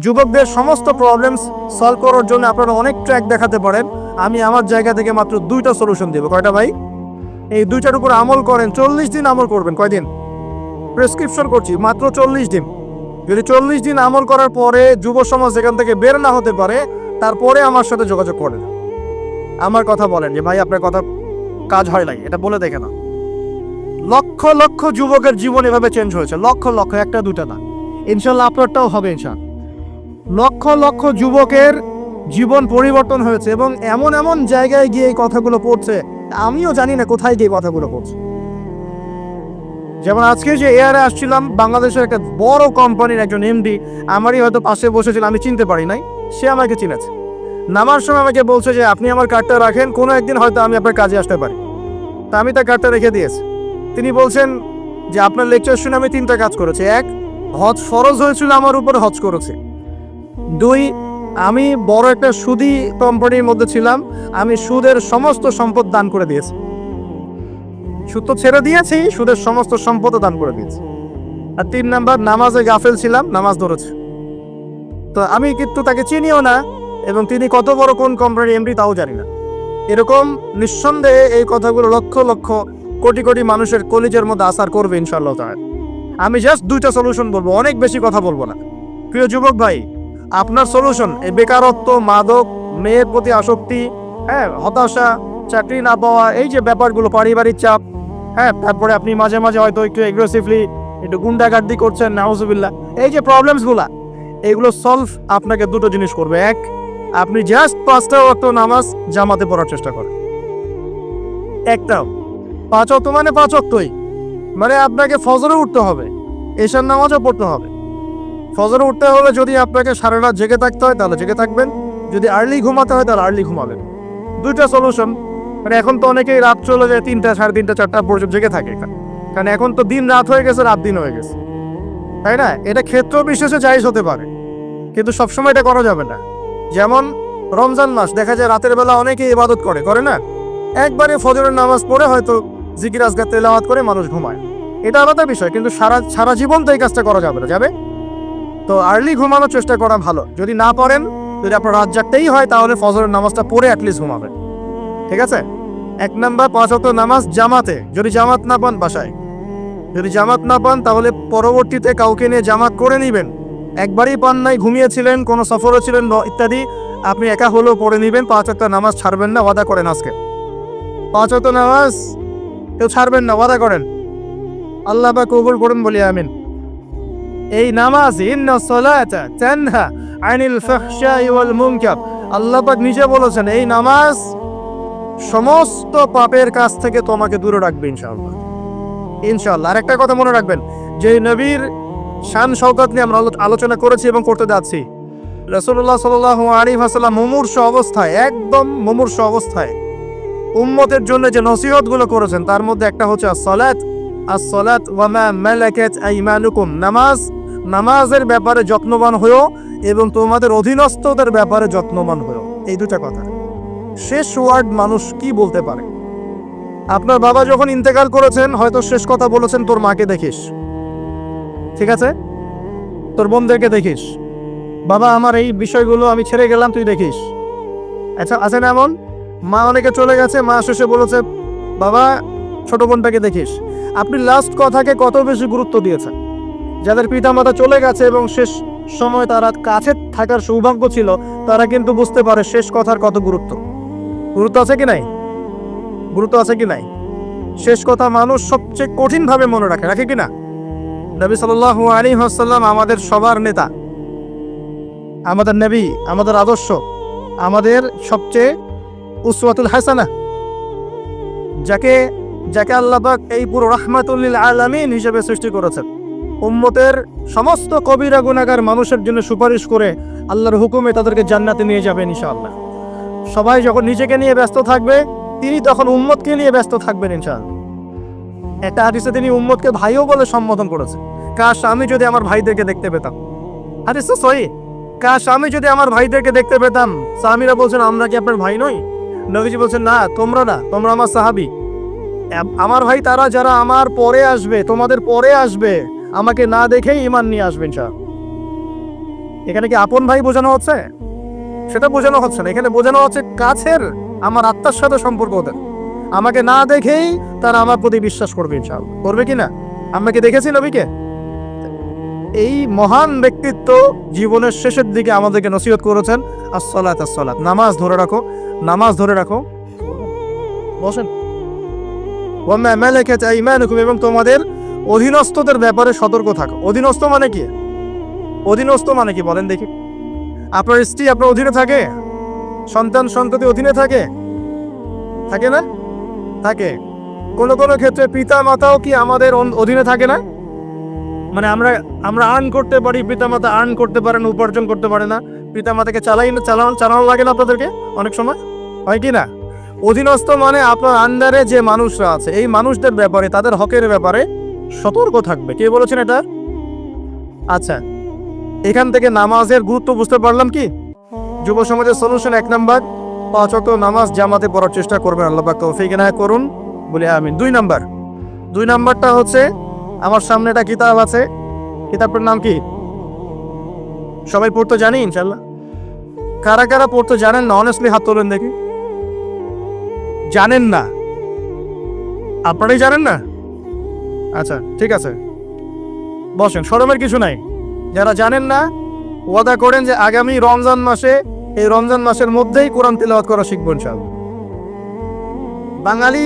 যুবকদের সমস্ত problems solve করার জন্য আপনারা অনেক ট্র্যাক দেখাতে পারেন, আমি আমার জায়গা থেকে মাত্র 2টা সলিউশন দেবো। কয়টা ভাই? এই 2টার উপর আমল করেন, 40 দিন আমল করবেন। কয়দিন? প্রেসক্রিপশন করছি, মাত্র 40 দিন। যদি 40 দিন আমল করার পরে যুব সমাজ এখান থেকে বের না হতে পারে, তারপরে আমার সাথে যোগাযোগ করেন, আমার কথা বলেন যে ভাই আপনার কথা কাজ হয় নাই, এটা বলে দেখে না। লক্ষ লক্ষ যুবকের জীবন এভাবে চেঞ্জ হয়েছে, লক্ষ লক্ষ, একটা দুটা না। ইনশাল্লাহ আপনারটাও হবে ইনশাল্লাহ। লক্ষ লক্ষ যুবকের জীবন পরিবর্তন হয়েছে এবং এমন এমন জায়গায় গিয়ে এই কথাগুলো পড়ছে, আমিও জানি না কোথায় গিয়ে কথাগুলো পড়ছে। যেমন আজকে যে এয়ারে আসছিলাম, বাংলাদেশের একটা বড় কোম্পানির একজন এমডি আমারই হয়তো পাশে বসেছিল, আমি চিনতে পারি নাই, সে আমাকে চিনেছে। নামার সময় আমাকে বলছে যে আপনি আমার কার্ডটা রাখেন, কোনো একদিন হয়তো আমি আপনার কাজে আসতে পারি। তা আমি তার কার্ডটা রেখে দিয়েছি। তিনি বলছেন যে আপনার লেকচার শুনে আমি 3টা কাজ করেছি। 1, হজ ফরজ হয়েছিল আমার উপর, হজ করেছে। 2, আমি বড় একটা সুদী কোম্পানির মধ্যে ছিলাম, আমি সুদের সমস্ত সম্পদ দান করে দিয়েছি। সুদ তো ছেড়ে দিয়েছি, সুদের সমস্ত সম্পদও দান করে দিয়েছি। আর 3 নাম্বার, নামাজে গাফেল ছিলাম, নামাজ ধরেছে। তো আমি কিন্তু তাকে চিনিও না এবং তিনি কত বড় কোন কোম্পানির এমডি তাও জানি না। এরকম নিঃসন্দেহে এই কথাগুলো লক্ষ লক্ষ কোটি কোটি মানুষের কলিজের মধ্যে আসার করবে ইনশাআল্লাহ তাআলা। আমি জাস্ট 2টা সলিউশন বলবো, অনেক বেশি কথা বলবো না। প্রিয় যুবক ভাই, আপনার সলিউশন এই বেকারত্ব, মাদক, মেয়ের প্রতি আসক্তি, হতাশা, চাকরি না পাওয়া, এই যে ব্যাপারগুলো, পারিবারিক চাপ, তারপরে আপনি মাঝে মাঝে হয়তো একটু এগ্রেসিভলি একটু গুন্ডাগার্দি করছেন, নাউজুবিল্লাহ, এই যে প্রবলেমসগুলা, এইগুলো সলভ আপনাকে 2টো জিনিস করবে। 1, আপনি জাস্ট 5টা ওয়াক্ত নামাজ জামাতে পড়ার চেষ্টা করেন। একটাও 5 ওয়াক্ত মানে 5 ওয়াক্তই, মানে আপনাকে ফজরে উঠতে হবে, এশার নামাজও পড়তে হবে। ফজরে উঠতে হলে যদি আপনাকে সারা রাত জেগে থাকতে হয় তাহলে জেগে থাকবেন, যদি আর্লি ঘুমাতে হয় তাহলে আর্লি ঘুমাবেন। 2টা সলিউশন। মানে এখন তো অনেকেই রাত চলে যায় 3টা, 3:30, 4টা পর্যন্ত জেগে থাকে, কারণ এখন তো দিন রাত হয়ে গেছে, রাত দিন হয়ে গেছে, তাই না? এটা ক্ষেত্র বিশেষে জায়েজ হতে পারে, কিন্তু সবসময় এটা করা যাবে না। যেমন রমজান মাস, দেখা যায় রাতের বেলা অনেকেই ইবাদত করে না, একবারে ফজরের নামাজ পড়ে হয়তো জিকির আজকার তেলাওয়াত করে মানুষ ঘুমায়, এটা আলাদা বিষয়, কিন্তু সারা জীবন তো এই কাজটা করা যাবে না, যাবে? তো আর্লি ঘুমানোর চেষ্টা করা ভালো। যদি না পারেন, যদি আপনার রাত জাগতেই হয়, তাহলে ফজরের নামাজটা পড়ে অ্যাটলিস্ট ঘুমাবেন, ঠিক আছে? 1 নাম্বার, 5 ওয়াক্ত নামাজ জামাতে। যদি জামাত না পান বাসায়, যদি জামাত না পান তাহলে পরবর্তীতে কাউকে নিয়ে জামাত করে নেবেন। একবারই পান নাই, ঘুমিয়েছিলেন, কোনো সফরে ছিলেন ইত্যাদি, আপনি একা হলেও পড়ে নেবেন। 5 ওয়াক্ত নামাজ ছাড়বেন না, ওয়াদা করেন আজকে। 5 ওয়াক্ত নামাজ কেউ ছাড়বেন না, ওয়াদা করেন। আল্লাহ পাক কবুল করুন, বলি আমিন। এই নামাজ, ইন্না সালাতা তানহা আনিল ফাহশাই ওয়াল মুনকার, আল্লাহ পাক নিজে বলেছেন এই নামাজ সমস্ত পাপের কাছ থেকে তোমাকে দূরে রাখবে ইনশাআল্লাহ, ইনশাআল্লাহ। আর একটা কথা মনে রাখবেন, যে নবীর শান শওকত নিয়ে আমরা আলোচনা করেছি এবং করতে যাচ্ছি, রাসূলুল্লাহ সাল্লাল্লাহু আলাইহি ওয়াসাল্লাম মুমূর্ষু অবস্থায়, একদম মুমূর্ষু অবস্থায় উম্মতের জন্য যে নসিহতগুলো করেছেন, তার মধ্যে একটা হচ্ছে as-salat ওয়া মা মালাকাত আইমানুকুম, নামাজের ব্যাপারে যত্নবান হও এবং তোমাদের অধীনস্থদের ব্যাপারে যত্নবান হও। এই 2টা কথা। শেষ ওয়ার্ড মানুষ কি বলতে পারে? আপনার বাবা যখন ইন্তেকাল করেছেন, হয়তো শেষ কথা বলেছেন তোর মাকে দেখিস, ঠিক আছে, তোর বোনদেরকে দেখিস, বাবা আমার এই বিষয়গুলো আমি ছেড়ে গেলাম, তুই দেখিস। আচ্ছা, আছে না এমন? মা অনেকে চলে গেছে, মা শেষে বলেছে বাবা ছোট বোনটাকে দেখিস। আপনি লাস্ট কথাকে কত বেশি গুরুত্ব দিয়েছেন? যাদের পিতামাতা চলে গেছে এবং শেষ সময় তারা কাছে থাকার সৌভাগ্য ছিল, তারা কিন্তু বুঝতে পারে শেষ কথার কত গুরুত্ব আছে কি নাই, গুরুত্ব আছে কি নাই। শেষ কথা মানুষ সবচেয়ে কঠিনভাবে মনে রাখে কি না? নবী সাল্লাল্লাহু আলাইহি ওয়াসাল্লাম আমাদের সবার নেতা, আমাদের নবী, আমাদের আদর্শ, আমাদের সবচেয়ে উসওয়াতুল হাসানা, যাকে আল্লাহ পাক এই পুরো রাহমাতুল লিল আলামিন হিসেবে সৃষ্টি করেছেন। উম্মতের সমস্ত কবিরা গুনাহগার মানুষের জন্য সুপারিশ করে আল্লাহর হুকুমে তাদেরকে জান্নাতে নিয়ে যাবেন ইনশাআল্লাহ। সবাই যখন নিজেকে নিয়ে ব্যস্ত থাকবে, তিনি তখন উম্মতকে নিয়ে ব্যস্ত থাকবেন ইনশাআল্লাহ। একটা হাদিসে তিনি উম্মতকে ভাইও বলে সম্বোধন করেছেন। কাশ আমি যদি আমার ভাইদেরকে দেখতে পেতাম, হাদিস তো সহিহ, কাশ আমি যদি আমার ভাইদেরকে দেখতে পেতাম। সাহাবীরা বলছেন আমরা কি আপনার ভাই নই? নবীজি বলছেন না, তোমরা না, তোমরা আমার সাহাবী। আমার ভাই তারা যারা আমার পরে আসবে, তোমাদের পরে আসবে, আমাকে না দেখেই ঈমান নিয়ে আসবে ইনশাআল্লাহ। এখানে কি আপন ভাই বোঝানো হচ্ছে? সেটা বোঝানো হচ্ছে না, এখানে বোঝানো হচ্ছে কাছের, আমার আত্মার সাথে সম্পর্ক ওদের। আমাকে না দেখেই তারা আমার প্রতি বিশ্বাস করবে ইনশাআল্লাহ। করবে কি না? আমরা কি দেখেছি নবীকে? এই মহান ব্যক্তিত্ব জীবনের শেষের দিকে আমাদেরকে নসিহত করেছেন, আসসালাত আসসালাত, নামাজ ধরে রাখো, নামাজ ধরে রাখো। বসেন। ওয়াম্মা মালাকাত আইমানুকুম, এবং তোমাদের অধীনস্থদের ব্যাপারে সতর্ক থাকো। অধীনস্থ মানে কি? অধীনস্থ মানে কি বলেন দেখি? আপনার স্ত্রী আপনার অধীনে থাকে? সন্তান সন্ততি অধীনে থাকে? থাকে না? থাকে। কোনো কোনো ক্ষেত্রে পিতা মাতাও কি আমাদের অধীনে থাকে না? মানে আমরা আর্ন করতে পারি, পিতা মাতা আর্ন করতে পারে না, উপার্জন করতে পারে না, পিতা মাতাকে চালানো লাগে না আপনাদেরকে অনেক সময়, হয় কি না? অধীনস্থ মানে আপনার আন্ডারে যে মানুষরা আছে, এই মানুষদের ব্যাপারে, তাদের হকের ব্যাপারে সতর্ক থাকবে। কে বলেছেন এটা? আচ্ছা, এখান থেকে নামাজের গুরুত্ব বুঝতে পারলাম কি? যুব সমাজের সলিউশন 1 নাম্বার, 5 ওয়াক্ত নামাজ জামাতে পড়ার চেষ্টা করবেন, আল্লাহ পাক তৌফিক এনায়েত করুন বলে আমিন। 2 নাম্বারটা হচ্ছে, আমার সামনে একটা কিতাব আছে, কিতাবটার নাম কি? সবাই পড়তে জানি ইনশাআল্লাহ? কারা কারা পড়তে জানেন না অনেস্টলি হাত তোলেন দেখি। জানেন না? আপনারাই জানেন না? আচ্ছা ঠিক আছে, বসেন, শরমের কিছু নাই। যারা জানেন না, ওয়াদা করেন যে আগামী রমজান মাসে, এই রমজান মাসের মধ্যেই কোরআন তিলাওয়াত করা শিখব ইনশাআল্লাহ। বাঙালি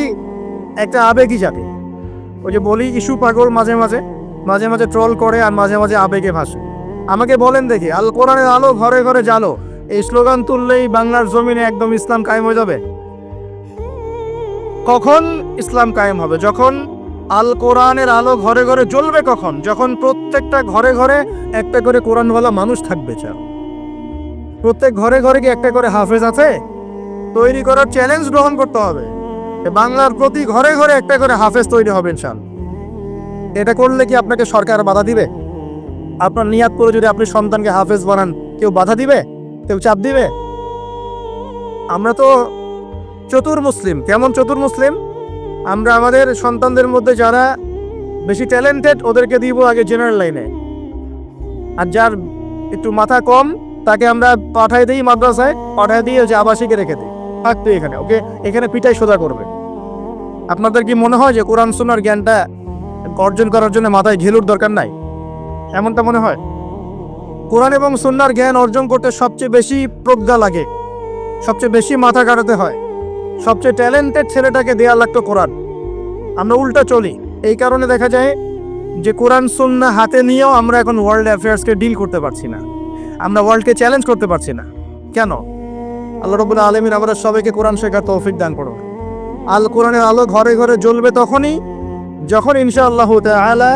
একটা আবেগী জাতি। ওই যে বলি, ইস্যু পাগল, মাঝে মাঝে ট্রল করে আর মাঝে মাঝে আবেগে ভাসে। আমাকে বলেন দেখি, আল কোরআনের আলো ঘরে ঘরে জ্বালো, এই স্লোগান তুললেই বাংলার জমিনে একদম ইসলাম কায়েম হয়ে যাবে? কখন ইসলাম কায়েম হবে? যখন আল কোরআনের আলো ঘরে ঘরে জ্বলবে। কখন? যখন প্রত্যেকটা ঘরে ঘরে একটা করে কোরআনওয়ালা মানুষ থাকবে। প্রত্যেক ঘরে ঘরে কি একটা করে হাফেজ আছে? তৈরি করার চ্যালেঞ্জ গ্রহণ করতে হবে। বাংলার প্রতি ঘরে ঘরে একটা করে হাফেজ তৈরি হবে ইনশাআল্লাহ। এটা করলে কি আপনাকে সরকার বাধা দিবে? আপনার নিয়াত করে যদি আপনি সন্তানকে হাফেজ বানান, কেউ বাধা দিবে? কেউ চাপ দিবে? আমরা তো চতুর মুসলিম। কেমন চতুর মুসলিম? আমরা আমাদের সন্তানদের মধ্যে যারা বেশি ট্যালেন্টেড, ওদেরকে দিব আগে জেনারেল লাইনে, আর যার একটু মাথা কম তাকে আমরা পাঠাই দিই মাদ্রাসায়, পাঠাই দিয়ে যে আবাসিকে রেখে দিই, থাকতো এখানে, ওকে এখানে পিটাই সোজা করবে। আপনাদের কি মনে হয় যে কোরআন সুন্নাহর জ্ঞানটা অর্জন করার জন্য মাথায় ঘিলুর দরকার নাই? এমনটা মনে হয়? কোরআন এবং সুন্নাহর জ্ঞান অর্জন করতে সবচেয়ে বেশি প্রজ্ঞা লাগে, সবচেয়ে বেশি মাথা কাটাতে হয়। সবচেয়ে ট্যালেন্টেড ছেলেটাকে দেয়া লাগতো কোরআন। আমরা উল্টা চলি। এই কারণে দেখা যায় যে কোরআন সুন্নাহ হাতে নিয়েও আমরা এখন ওয়ার্ল্ড অ্যাফেয়ার্সকে ডিল করতে পারছি না, আমরা ওয়ার্ল্ডকে চ্যালেঞ্জ করতে পারছি না। কেন? আল্লাহ রাব্বুল আলামিন আমাদের সবাইকে কোরআন শেখার তৌফিক দান করুন। আল কোরআনের আলো ঘরে ঘরে জ্বলবে তখনই যখন ইনশাআল্লাহ তাআলা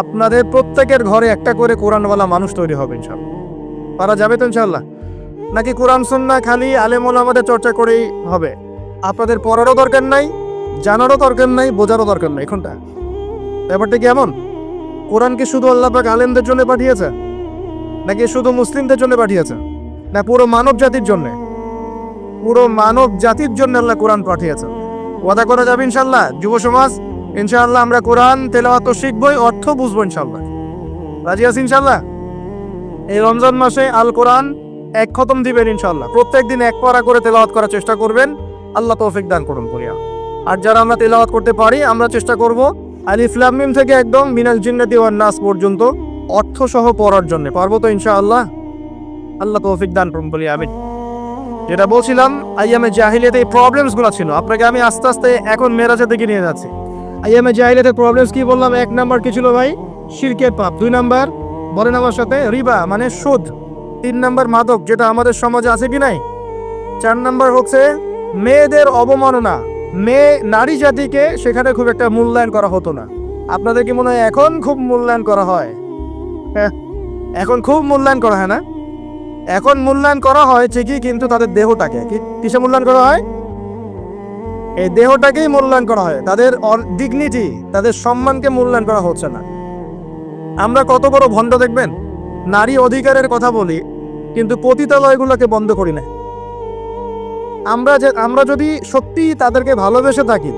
আপনাদের প্রত্যেকের ঘরে একটা করে কোরআনওয়ালা মানুষ তৈরি হবে ইনশাআল্লাহ। পারা যাবে তো ইনশাআল্লাহ? নাকি কোরআন সুন্নাহ খালি আলেম ওলামাদের চর্চা করেই হবে? আপনাদের পড়ারও দরকার নাই, জানারও দরকার নাই, বোঝারও দরকার নাই। এখনটা ব্যাপারটা কেমন? কোরআন কি শুধু আল্লাহ পাক আলেমদের জন্য পাঠিয়েছে, নাকি শুধু মুসলিমদের জন্য পাঠিয়েছে, না পুরো মানব জাতির জন্য? পুরো মানব জাতির জন্য আল্লাহ কোরআন পাঠিয়েছে। ওয়াদা করা যাবে ইনশাআল্লাহ? যুব সমাজ, ইনশাআল্লাহ আমরা কোরআন তেলাওয়াত তো শিখবই, অর্থ বুঝবো ইনশাআল্লাহ। রাজি আছি ইনশাআল্লাহ? এই রমজান মাসে আল কোরআন 1 খতম দিবেন ইনশাআল্লাহ। প্রত্যেকদিন 1 পারা করে তেলাওয়াত করার চেষ্টা করবেন, আল্লাহ তৌফিক দান করুন বলিয়া। আর যারা আমরা তেলাওয়াত করতে পারি, আমরা চেষ্টা করব আলিফ লাম মিম থেকে একদম মিনাল জিন্নাতি ওয়ান নাস পর্যন্ত অর্থ সহ পড়ার জন্য। পারবো তো ইনশাআল্লাহ? আল্লাহ তৌফিক দান করুন বলি আমিন। যেটা বলছিলাম, আইয়ামে জাহিলিয়াতে এই প্রবলেমসগুলো ছিল, আপনাকে আমি আস্তে আস্তে এখন মেরাজের দিকে নিয়ে যাচ্ছি। আইয়ামে জাহিলিয়াতের প্রবলেমস কি বললাম? 1 নাম্বার কি ছিল ভাই? শিরকের পাপ। 2 নাম্বার বলেন আমার সাথে, রিবা মানে সুদ। 3 নাম্বার মাদক, যেটা আমাদের সমাজে আছে কি নাই? 4 নাম্বার হচ্ছে মেয়েদের অবমাননা। নারী জাতিকে সেখানে খুব একটা মূল্যায়ন করা হতো না। আপনাদের কি মনে হয় এখন খুব মূল্যায়ন করা হয়? হ্যাঁ, এখন খুব মূল্যায়ন করা হয় না? এখন মূল্যায়ন করা হয় ঠিকই, কিন্তু তাদের দেহটাকে কিসে মূল্যায়ন করা হয়? এই দেহটাকেই মূল্যায়ন করা হয়, তাদের ডিগনিটি, তাদের সম্মানকে মূল্যায়ন করা হচ্ছে না। আমরা কত বড় ভণ্ড দেখবেন। নারী অধিকারের কথা বলি, কিন্তু পতিতালয়গুলোকে বন্ধ করি না। আমরা যদি সত্যি তাদেরকে ভালোবেসে থাকি,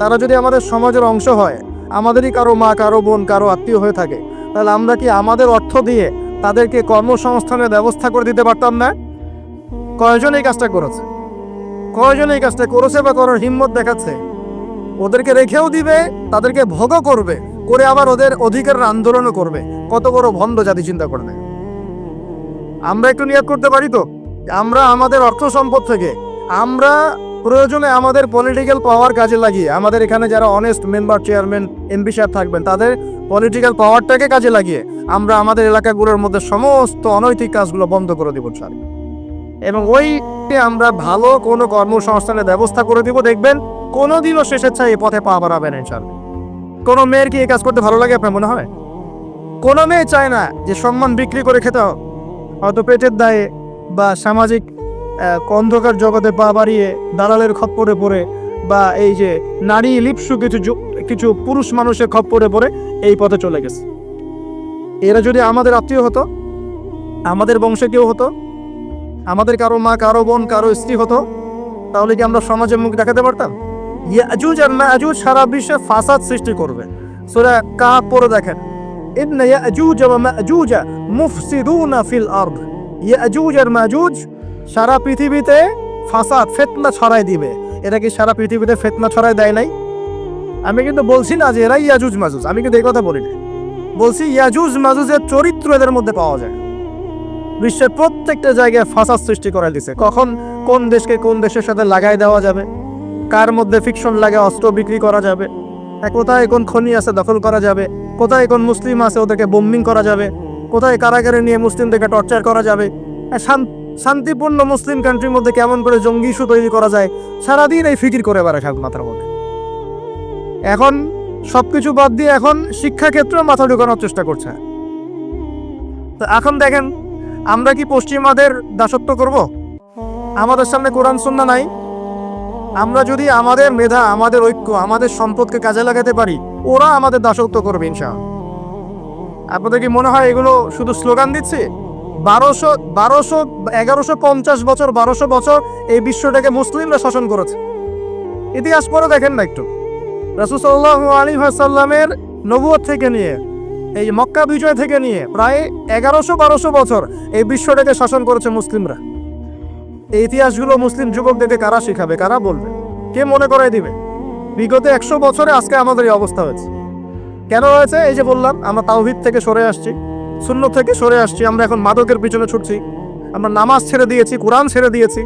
তারা যদি আমাদের সমাজের অংশ হয়, আমাদেরই কারো মা, কারো বোন, কারো আত্মীয় হয়ে থাকে, তাহলে আমরা কি আমাদের অর্থ দিয়ে তাদেরকে কর্মসংস্থানের ব্যবস্থা করে দিতে পারতাম না? কয়জন এই কাজটা করেছে? কয়জন এই কাজটা করেছে বা করার হিম্মত দেখাচ্ছে? ওদেরকে রেখেও দিবে, তাদেরকে ভোগও করবে, করে আবার ওদের অধিকারের আন্দোলনও করবে। কত বড় ভণ্ড জাতি চিন্তা করে দেয়। আমরা একটু নিয়োগ করতে পারি তো, আমরা আমাদের অর্থ সম্পদ থেকে আমরা প্রয়োজনে আমাদের পলিটিক্যাল পাওয়ার কাজে লাগিয়ে, আমাদের এখানে যারা অনেস্ট মেম্বার, চেয়ারম্যান, এমপি সাহেব থাকবেন, তাদের পলিটিক্যাল পাওয়ারটাকে কাজে লাগিয়ে আমরা আমাদের এলাকাগুলোর মধ্যে সমস্ত অনৈতিক কাজগুলো বন্ধ করে দিব স্যার। এবং ওই আমরা ভালো কোনো কর্মসংস্থানের ব্যবস্থা করে দিব। দেখবেন কোনোদিনও শেষের চাই এই পথে পা বাড়াবেন ইনশাআল্লাহ। কোনো মেয়ের কি এই কাজ করতে ভালো লাগে আপনার মনে হয়? কোনো মেয়ে চায় না যে সম্মান বিক্রি করে খেতে হবে, হয়তো পেটের দায়ে বা সামাজিক অন্ধকার জগতে পা বাড়িয়ে দালালের খপ্পরে পড়ে, বা এই যে নারী লিপ্সু কিছু পুরুষ মানুষের খপ্পরে পড়ে এই পথে চলে গেছে। এরা যদি আমাদের আত্মীয় হতো, আমাদের বংশে কেউ হতো, আমাদের কারো মা, কারো বোন, কারো স্ত্রী হতো, তাহলে কি আমরা সমাজে মুখ দেখাতে পারতাম? ইয়াজুজ আর মাজুজ সারা বিশ্বে ফাসাদ সৃষ্টি করবে। সূরা কাহফ পড়ে দেখেন, ইন্না ইয়াজুজ ওয়া মাজুজ মুফসিদুনা ফিল আরদ। ইয়াজুজ আর মাজুজ সারা পৃথিবীতে ফাসাদ, ফিতনা ছড়ায় দিবে। এরা কি সারা পৃথিবীতে ফিতনা ছড়ায় দেয় নাই? আমি কিন্তু বলছি না যে এরা ইয়াজুজ মাজুজ, আমি কিন্তু এই কথা বলি না। বলছি ইয়াজুজ মাজুজের চরিত্র এদের মধ্যে পাওয়া যায়। বিশ্বের প্রত্যেকটা জায়গায় ফাসাদ সৃষ্টি করে দিছে। কখন কোন দেশকে কোন দেশের সাথে লাগাই দেওয়া যাবে, কার মধ্যে ফিকশন লাগে অস্ত্র বিক্রি করা যাবে, কোথায় কোন খনি আছে দখল করা যাবে, কোথায় কোন মুসলিম আছে ওদেরকে বোম্বিং করা যাবে, কোথায় কারাগারে নিয়ে মুসলিমদেরকে টর্চার করা যাবে, শান্তিপূর্ণ মুসলিম কান্ট্রির মধ্যে কেমন করে জঙ্গি ইস্যু তৈরি করা যায়, সারাদিন এই ফিকির করে বেড়ায় মাথার মধ্যে। এখন সবকিছু বাদ দিয়ে এখন শিক্ষাক্ষেত্রেও মাথা ঢুকানোর চেষ্টা করছে। তো এখন দেখেন, আমরা কি পশ্চিমাদের দাসত্ব করব? আমাদের সামনে কোরআন সুন্নাহ নাই। আমরা যদি আমাদের মেধা, আমাদের ঐক্য, আমাদের সম্পদকে কাজে লাগাতে পারি, ওরা আমাদের দাসত্ব করবে ইনশাআল্লাহ। আপনাদের কি মনে হয় এগুলো শুধু স্লোগান দিচ্ছে? 1150 বছর, 1200 বছর এই বিশ্বটাকে মুসলিমরা শাসন করেছে। ইতিহাস পড়ে দেখেন না একটু। রাসূল সাল্লাল্লাহু আলাইহি ওয়াসাল্লামের নবুয়ত থেকে নিয়ে, এই মক্কা বিজয় থেকে নিয়ে প্রায় 1100-1200 বছর এই বিশ্বটাকে শাসন করেছে মুসলিমরা। এই ইতিহাসগুলো মুসলিম যুবকদেরকে কারা শিখাবে, কারা বলবে, কে মনে করাই দিবে? বিগত 100 বছরে আজকে আমাদের এই অবস্থা হয়েছে। কেন হয়েছে? এই যে বললাম, আমরা তাওহীদ থেকে সরে আসছি, সুন্নাত থেকে সরে আসছি, আমরা এখন মাদকের পিছনে ছুটছি, আমরা নামাজ ছেড়ে দিয়েছি, কোরআন ছেড়ে দিয়েছি।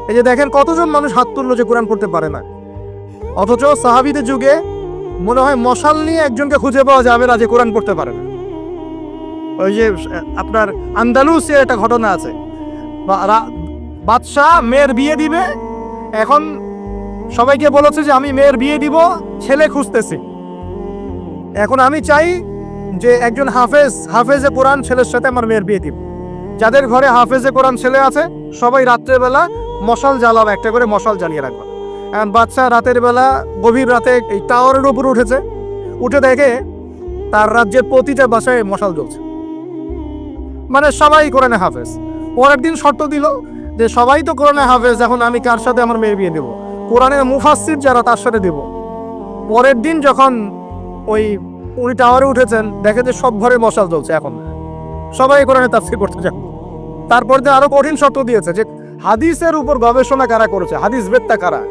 এই যে দেখেন কতজন মানুষ হাত তুললো যে কোরআন পড়তে পারে না, অথচ সাহাবীদের যুগে মনে হয় মশাল নিয়ে একজনকে খুঁজে পাওয়া যাবে না যে কোরআন পড়তে পারে না। ওই যে আপনার আন্দালুসের একটা ঘটনা আছে, বাদশাহ মেয়ের বিয়ে দিবে, এখন সবাইকে বলেছে যে আমি মেয়ের বিয়ে দিব, ছেলে খুঁজতেছি। এখন আমি চাই যে একজন হাফেজে কোরআন ছেলের সাথে আমার মেয়ের বিয়ে দিব। যাদের ঘরে হাফেজে কোরআন ছেলে আছে সবাই রাত্রেবেলা মশাল জ্বালাবে, একটা করে মশাল জ্বালিয়ে রাখবে। এখন বাচ্চা রাতের বেলা গভীর রাতে এই টাওয়ারের উপর উঠেছে, উঠে দেখে তার রাজ্যের প্রতিটা বাসায় মশাল জ্বলছে। মানে সবাই কোরআনে হাফেজ। পরের দিন শর্ত দিল যে সবাই তো কোরআনে হাফেজ, এখন আমি কার সাথে আমার মেয়ের বিয়ে দেবো? কোরআনের মুফাসসির যারা তার সাথে দেব। পরের দিন যখন উনি টাওয়ারে উঠেছেন, দেখে যে সব ঘরে মশাল জ্বলছে, এখন সবাই কোরআনে তাফসীর করতে যাবে। তারপর যে আরো কঠিন শর্ত দিয়েছে যে হাদিসের উপর গবেষণা কারা করেছে, হাদিস বেত্তা কারা,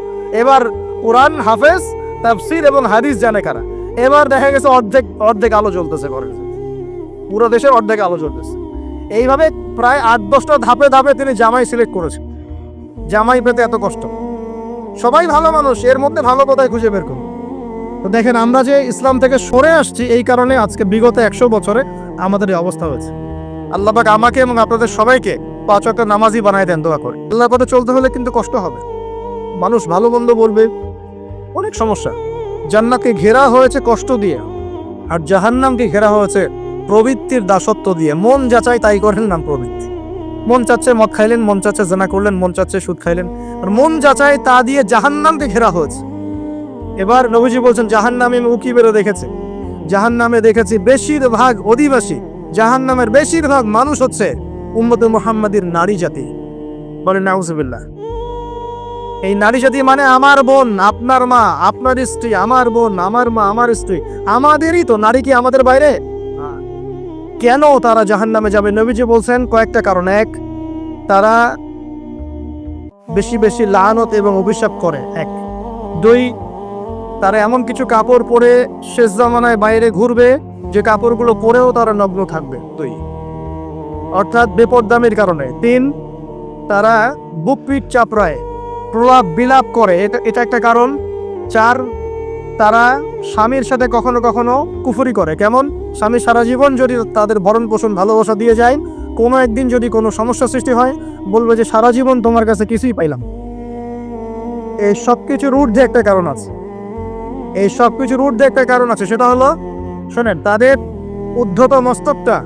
এবার কোরআন হাফেজ, তাফসীর এবং হাদিস জানে কারা। এবার দেখা গেছে অর্ধেক আলো জ্বলতেছে ঘরে, পুরো দেশের অর্ধেক আলো জ্বলতেছে। এইভাবে প্রায় 8-10টা ধাপে ধাপে তিনি জামাই সিলেক্ট করেছেন। জামাই পেতে এত কষ্ট, সবাই ভালো মানুষ, এর মধ্যে ভালো কোথায় খুঁজে বের করুন। তো দেখেন, আমরা যে ইসলাম থেকে সরে আসছি, এই কারণে আজকে বিগত 100 বছরে আমাদের এই অবস্থা হয়েছে। আল্লাহ পাক আমাকে এবং আপনাদের সবাইকে 5 ওয়াক্ত নামাজি বানায় দেন, দোয়া করে। আল্লাহর পথে চলতে হলে কিন্তু কষ্ট হবে, মানুষ ভালো মন্দ বলবে, অনেক সমস্যা। জান্নাতকে ঘেরা হয়েছে কষ্ট দিয়ে, আর জাহান্নামকে ঘেরা হয়েছে প্রবৃত্তির দাসত্ব দিয়ে। মন যাচাই তাই করেন নাম প্রবৃত্তি। মন চাচ্ছে মদ খাইলেন, মন চাচ্ছে জেনা করলেন, মন চাচ্ছে সুদ খাইলেন, আর মন যাচাই তা দিয়ে জাহান্নামকে ঘেরা হয়েছে। এবার নবীজি বলছেন, জাহান্নামে আমি উকি বেরো দেখেছি, জাহান্নামে দেখেছি বেশিরভাগ অধিবাসী, জাহান্নামের বেশিরভাগ মানুষ হচ্ছে উম্মতে মুহাম্মাদির নারী জাতি। বলেন নাউজুবিল্লাহ। এই নারী জাতি মানে আমার বোন, আপনার মা, আপনার স্ত্রী, আমার বোন, আমার মা, আমার স্ত্রী, আমাদেরই তো। নারী কি আমাদের বাইরে? কেন তারা জাহান্নামে যাবে? নবীজি বলছেন কয়েকটা কারণ। এক, তারা বেশি বেশি লানত এবং অভিশাপ করে। এক। দুই, তারা এমন কিছু কাপড় পরে শেষ জামানায় বাইরে ঘুরবে যে কাপড়গুলো পরেও তারা নগ্ন থাকবে। দুই, অর্থাৎ বেপরদামির কারণে। তিন, তারা বুক পিঠ চাপড়ায় প্রলাপ বিলাপ করে, এটা একটা কারণ। চার, তারা স্বামীর সাথে কখনো কখনো কুফরি করে। কেমন? স্বামী সারা জীবন যদি তাদের ভরণ পোষণ ভালোবাসা দিয়ে যায়, কোনো একদিন যদি কোনো সমস্যা সৃষ্টি হয়, বলবে যে সারা জীবন তোমার কাছে কিছুই পাইলাম। এই সব কিছুর ঊর্ধ্বে একটা কারণ আছে। সেটা হলো, শোনেন, তাদের উদ্ধত মস্তকটা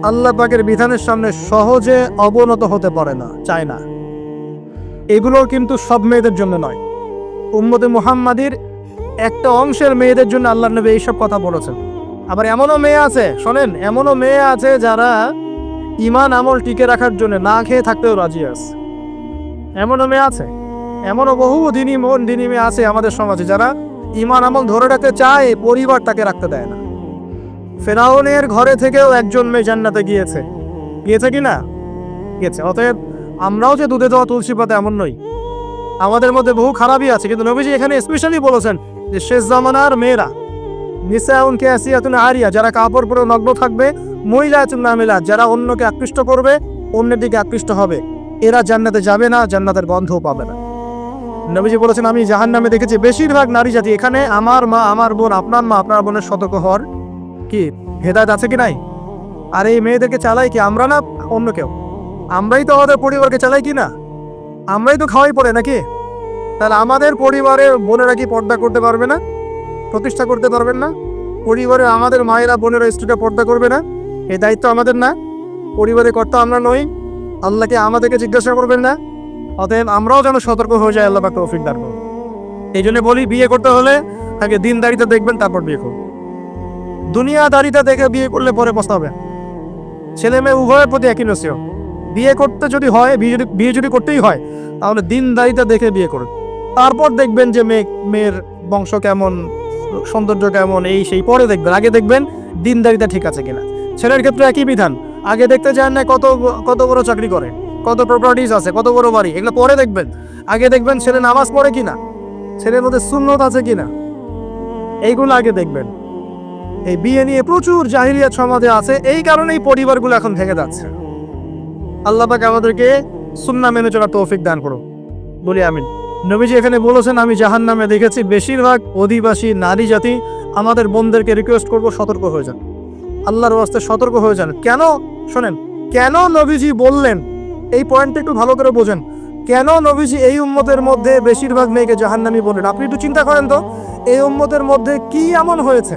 আল্লাহ পাকের বিধানের সামনে সহজে অবনত হতে পারে না, চায় না। এগুলো কিন্তু সব মেয়েদের জন্য নয়, উম্মতে মুহাম্মাদির একটা অংশের মেয়েদের জন্য আল্লাহর নবী এইসব কথা বলেছেন। আবার এমনও মেয়ে আছে, শোনেন, এমনও মেয়ে আছে যারা ঈমান আমল টিকে রাখার জন্য না খেয়ে থাকতেও রাজি আছে। এমনও মেয়ে আছে, এমনও বহু দিনী মেয়ে আছে আমাদের সমাজে যারা ঈমান আমল ধরে রাখতে চায়, পরিবার তাকে রাখতে দেয় না। ফেরাউনের ঘরে থেকেও একজন মেয়ে জান্নাতে গিয়েছে কি না? গিয়েছে। অতএব আমরাও যে দুধে দেওয়া তুলসী পাতা এমন নই, আমাদের মধ্যে বহু খারাপই আছে। কিন্তু নবীজি এখানে স্পেশালি বলেছেন যে শেষ জামানার মেয়েরা, নিসাউন কাসিয়াতুন আরিয়া, যারা কাপড় পরে নগ্ন থাকবে, মহিলাতুন নামিলাত, যারা অন্যকে আকৃষ্ট করবে, অন্যের দিকে আকৃষ্ট হবে, এরা জান্নাতে যাবে না, জান্নাতের গন্ধও পাবে না। নবীজি বলেছেন, আমি জাহান্নামে দেখেছি বেশিরভাগ নারী জাতি। এখানে আমার মা, আমার বোন, আপনার মা, আপনার বোনের সতর্ক হওয়ার কি হেদায়েত আছে কি নাই? আর এই মেয়েদেরকে চালাই কি আমরা, না অন্য কেউ? আমরাই তো আমাদের পরিবারকে চালাই কি না? আমরাই তো খাওয়াই পড়ে নাকি? তাহলে আমাদের পরিবারের বোনেরা কি পর্দা করতে পারবে না, প্রতিষ্ঠা করতে পারবেন না? পরিবারে আমাদের মায়েরা, বোনেরা, স্ত্রীরা পর্দা করবে না? এই দায়িত্ব আমাদের না? পরিবারের কর্তা আমরা নই? আল্লাহকে আমাদেরকে জিজ্ঞাসা করবেন না? অতএব আমরাও যেন সতর্ক হয়ে যায়, আল্লাহ পাক তৌফিক দান করুন। এই জন্য বলি, বিয়ে করতে হলে আগে দিনদারিতা দেখবেন, তারপর বিয়ে করুন। দুনিয়াদারিতা দেখে বিয়ে করলে পরে পস্তাবেন। ছেলে মেয়ে উভয়ের প্রতি একই নসিহত, বিয়ে করতে যদি হয়, বিয়ে যদি করতেই হয়, তাহলে দিনদারিতা দেখে বিয়ে করুন। তারপর দেখবেন যে মেয়ের বংশ কেমন, সৌন্দর্য কেমন, এই সেই পরে দেখবেন। আগে দেখবেন দিনদারিতা ঠিক আছে কিনা। ছেলের ক্ষেত্রে একই বিধান। আগে দেখতে চান না কত বড় চাকরি করে, কত প্রপার্টিজ আছে, কত বড় বাড়ি, এগুলো পরে দেখবেন। আগে দেখবেন ছেলে নামাজ পড়ে কিনা, ছেলের মধ্যে সুন্নত আছে কিনা, এইগুলো আগে দেখবেন। এই বিয়ে নিয়ে প্রচুর জাহিলিয়াত সমাজে আছে, এই কারণেই পরিবারগুলো এখন ভেঙে যাচ্ছে। আল্লাহ পাক আমাদেরকে সুন্নাহ মেনে চলার তৌফিক দান করুন, বলি আমিন। নবীজি এখানে বলেছেন, আমি জাহান্নামে দেখেছি বেশিরভাগ অধিবাসী নারী জাতি। আমাদের বোনদেরকে রিকোয়েস্ট করব, সতর্ক হয়ে যান, আল্লাহর ওয়াস্তে সতর্ক হয়ে যান। কেন? শোনেন, কেন নবীজি বললেন, এই পয়েন্টটা একটু ভালো করে বোঝেন। কেন নবীজি এই উম্মতের মধ্যে বেশিরভাগ মেয়েকে জাহান্নামী বললেন? আপনি একটু চিন্তা করেন তো, এই উম্মতের মধ্যে কি এমন হয়েছে,